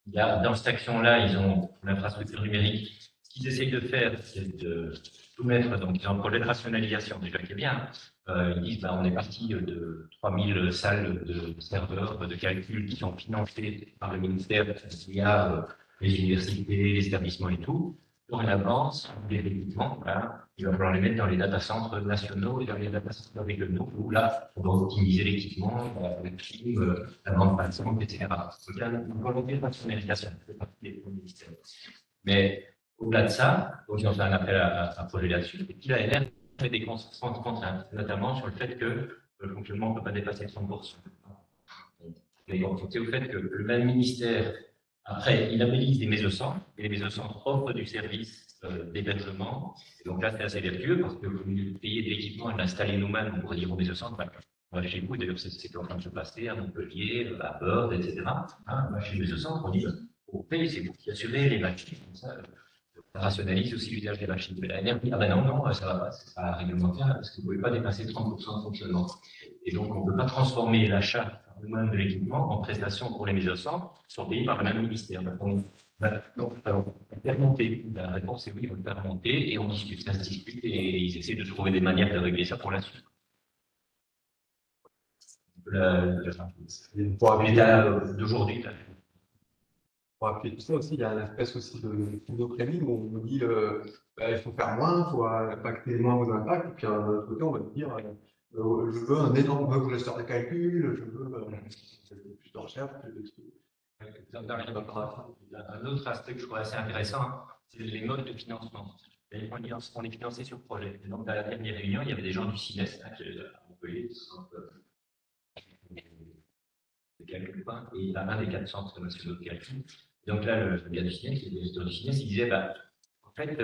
S4: dans cette action-là, ils ont l'infrastructure numérique. Ce qu'ils essayent de faire, c'est de tout mettre. Donc, ils ont un projet de rationalisation, déjà qui est bien. Ils disent on est parti de 3000 salles de serveurs de calcul qui sont financées par le ministère via les universités, les établissements et tout. Dorénavant, les équipements, il va falloir les mettre dans les data centres nationaux et dans les data centres régionaux, où là, on va optimiser l'équipement, le film, la bande passante, etc. Donc, il y a une volonté de rationalisation des ministères. Mais au-delà de ça, donc, ils ont fait un appel à projet là-dessus. Et puis l'ANR fait des contraintes, notamment sur le fait que le fonctionnement ne peut pas dépasser 30%. Mais confronté au fait que le même ministère, après, il labellise des mésocentres, et les mésocentres offrent du service d'hébergement. Et donc là, c'est assez vertueux parce que vous payez de l'équipement et de l'installer nous-mêmes, on pourrait dire au mésocentre, chez vous, d'ailleurs, c'est en train de se passer à Montpellier, à Borde, etc. Chez le mésocentre, on dit, on paye, c'est vous qui assurez les machines, comme ça rationalise aussi l'usage des machines. Mais l'ANR dit, non, ça va pas, c'est pas réglementaire, parce que vous ne pouvez pas dépasser 30% de fonctionnement. Et donc, on ne peut pas transformer l'achat nous-mêmes de l'équipement en prestation pour les mésocentres, qui sont payés par le même ministère. Donc, faire monter. La réponse est oui, on le faire monter, et on discute, ça se discute, et ils essaient de trouver des manières de régler ça pour la suite. L'état d'aujourd'hui,
S2: Pour appuyer tout ça aussi, il y a une espèce aussi de schizophrène où on nous dit il faut faire moins, il faut impacter moins vos impacts, et puis d'un autre côté, on va te dire je veux un énorme processeur de calcul, je veux plus de recherche, plus de trucs.
S4: Un autre aspect que je trouve assez intéressant, c'est les modes de financement. On est financé sur projet. Et donc, dans la dernière réunion, il y avait des gens du CINES, à Montpellier, de calcul, et il y a un des 4 centres nationaux de calcul. Donc là, le gars du CINES, qui est le directeur du CINES, il disait en fait,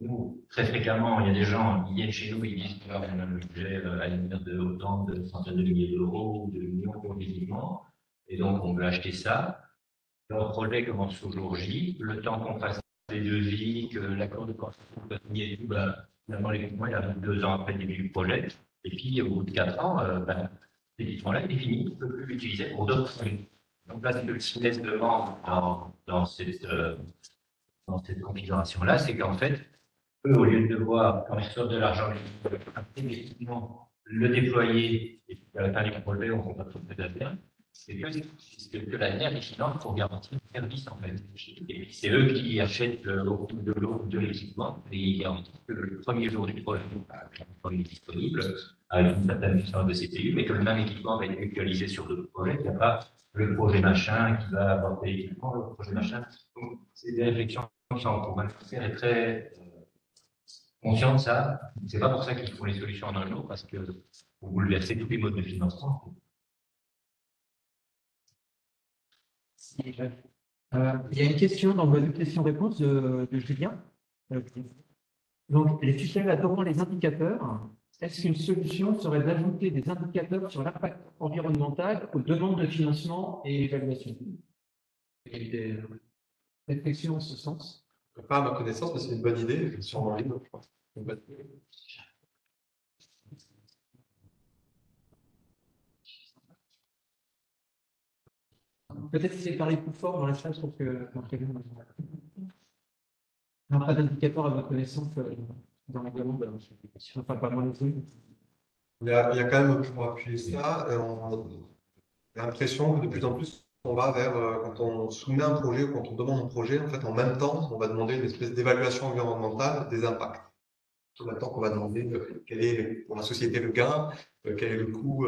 S4: nous, très fréquemment, il y a des gens qui viennent chez nous et ils disent qu'on a un budget à une de autant de centaines de milliers d'euros ou de millions pour l'équipement, et donc on veut acheter ça. Leur projet commence au jour J, le temps qu'on fasse les devis, que l'accord de construction soit signé et tout, finalement, l'équipement, il arrive 2 ans après le début du projet, et puis au bout de 4 ans, l'équipement-là, il est fini, on ne peut plus l'utiliser pour d'autres trucs. Donc là, ce que le CINES demande dans cette configuration-là, c'est qu'en fait, eux, au lieu de devoir, quand ils reçoivent de l'argent, acheter l'équipement, le déployer, et puis à la fin du projet, on ne peut pas tout faire. c'est que l'ANR les finance pour garantir le service, en fait. Et puis, c'est eux qui achètent de l'eau, de l'équipement, et ils garantissent que le premier jour du projet, quand il est disponible, avec une certaine puissance de CPU, mais que le même équipement va être mutualisé sur d'autres projets, qu'il n'y a pas le projet machin qui va apporter l'équipement, le projet machin. Donc, c'est des réflexions qui sont en cours. Manchester est très conscient de ça. C'est pas pour ça qu'ils font les solutions en un jour, parce que vous bouleversez tous les modes de financement.
S1: Il y a une question dans votre question-réponse de Julien. Donc, les tutelles adorant les indicateurs, est-ce qu'une solution serait d'ajouter des indicateurs sur l'impact environnemental aux demandes de financement et évaluation? Il y a des réflexions en ce sens?
S2: Pas à ma connaissance, mais c'est une bonne idée, sûrement libre, je pense. Une bonne idée.
S1: Peut-être qu'il est parlé plus fort dans la salle, je trouve que non, pas d'indicateur à votre connaissance dans la demande. Enfin, pas moi non plus.
S2: Il y a quand même, pour appuyer ça, j'ai l'impression que de plus en plus, on va vers, quand on soumet un projet ou quand on demande un projet, en fait, en même temps, on va demander une espèce d'évaluation environnementale des impacts. En même temps qu'on va demander quel est pour la société le gain, quel est le coût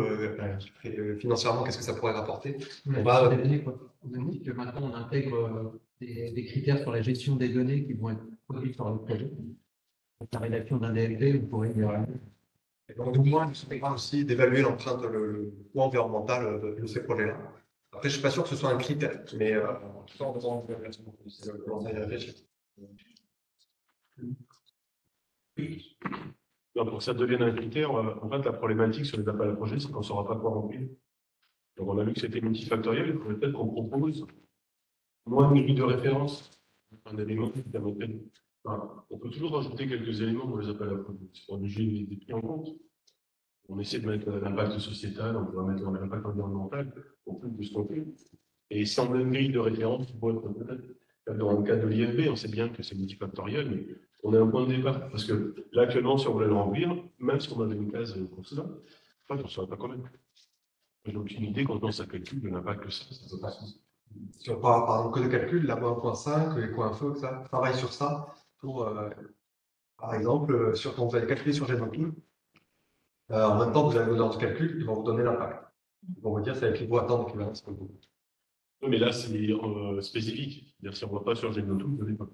S2: financièrement, qu'est-ce que ça pourrait rapporter.
S1: On va des données, quoi. On dit que maintenant on intègre des critères sur la gestion des données qui vont être produites par le projet. Donc, la rédaction d'un DLP, vous pourrez
S2: et donc, du moins, il faudra aussi d'évaluer l'empreinte, le coût environnemental de ces projets-là. Après, je ne suis pas sûr que ce soit un critère, mais en tout cas, on va commencer à y réfléchir.
S3: Non, pour que ça devienne un critère, en fait, la problématique sur les appels à projets, c'est qu'on ne saura pas quoi remplir. Donc, on a vu que c'était multifactoriel, il faudrait peut-être qu'on propose moins de grille de référence, un élément qui permettrait de... Enfin, on peut toujours rajouter quelques éléments dans les appels à projets, c'est pas obligé d'être pris en compte. On essaie de mettre l'impact sociétal, on peut mettre l'impact environnemental, au plus de ce qu'on fait. Et sans même grille de référence, pour être peut-être dans le cas de l'IFB, on sait bien que c'est multifactoriel, mais on a un point de départ. Parce que là, actuellement, si on voulait le remplir, même si on avait une case pour cela, on ne saurait pas quand même. J'ai aucune idée quand on ça calcule l'impact que ça peut pas.
S2: Si on parle par exemple que de calcul, la 1.5, les coins feu, ça, travaille sur ça pour, par exemple, quand vous allez calculer sur GenOtool, en même temps que vous allez donner dans ce calcul, ils vont vous donner l'impact. Ils vont vous dire c'est avec les voies à temps d'équivalence que vous.
S3: Oui, mais là, c'est spécifique. C'est-à-dire si on ne voit pas sur GenOtool, vous ne pas.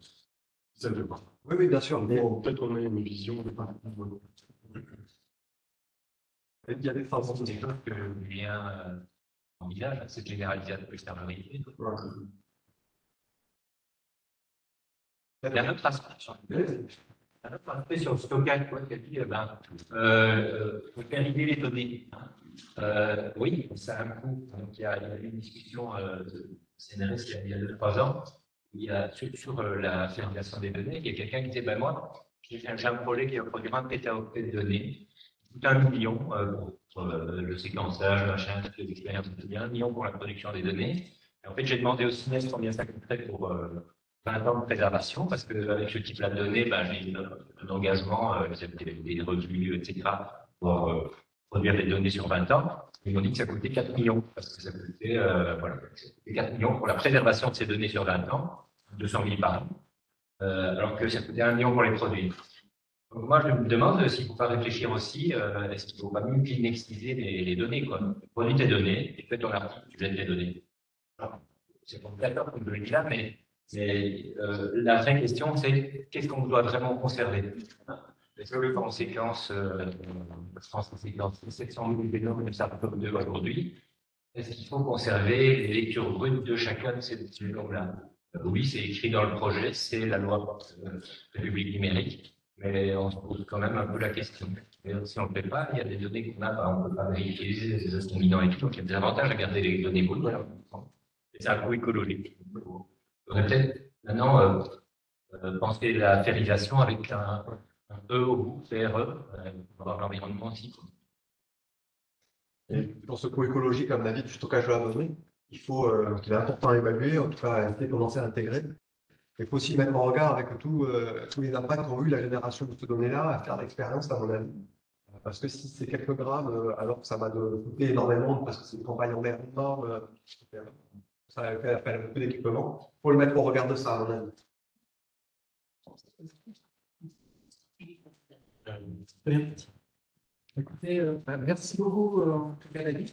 S3: Ça ne fait pas.
S2: Oui, oui, bien sûr. Mais
S3: Peut-être qu'on a une vision.
S2: il y a des phases de
S4: que Julien envisage, c'est de généraliser de l'externalité. Il y a un autre aspect sur le stockage, quoi, qui a dit, faut valider les données. Oui, ça a un coût. Donc, il y a eu une discussion de CNRS il y a 2-3 ans. Il y a sur la fermeture des données, il y a quelqu'un qui disait, ben moi, j'ai un projet qui va produire 1 pétaoctet de données, tout 1 million pour le séquençage, machin, toutes les expériences, 1 million pour la production des données. Et en fait, j'ai demandé au CNES combien ça coûterait pour 20 ans de préservation, parce qu'avec ce type-là de données, ben, j'ai un engagement, des revenus, etc., pour produire des données sur 20 ans. Ils m'ont dit que ça coûtait 4 millions, parce que ça coûtait, voilà, 4 millions pour la préservation de ces données sur 20 ans, 200 000 par an, alors que ça coûtait 1 million pour les produire. Donc moi, je me demande s'il ne faut pas réfléchir aussi, est-ce qu'il ne faut pas mieux inexiser les données, quoi. Produis tes données, et fais ton article, tu jettes tes données. C'est d'accord comme je le dis là, mais la vraie question, c'est qu'est-ce qu'on doit vraiment conserver? Est-ce que quand on séquence, je pense qu'on séquence 700 000 génomes de SARS-CoV-2 aujourd'hui, est-ce qu'il faut conserver les lectures brutes de chacun de ces génomes-là? Oui, c'est écrit dans le projet, c'est la loi République numérique, mais on se pose quand même un peu la question. Et si on ne le fait pas, il y a des données qu'on a, on ne peut pas vérifier les dominants et tout, donc il y a des avantages à garder les données brutes. Voilà. C'est un coût écologique. On devrait peut-être maintenant penser la férisation avec un E au bout, FRE, pour avoir l'environnement aussi.
S2: Et pour ce coût écologique, à mon avis, du stockage de la donnée, il faut qu'il est important à évaluer, en tout cas à commencer à intégrer. Il faut aussi mettre en regard avec tous les impacts qu'ont eu la génération de ces données-là, à faire l'expérience, à mon avis. Parce que si c'est quelques grammes, alors que ça va coûter énormément, parce que c'est une campagne en l'air énorme, ça va faire appel à beaucoup d'équipements, il faut le mettre au regard de ça, à mon avis.
S5: Très bien. Écoutez, merci beaucoup, en tout cas, David.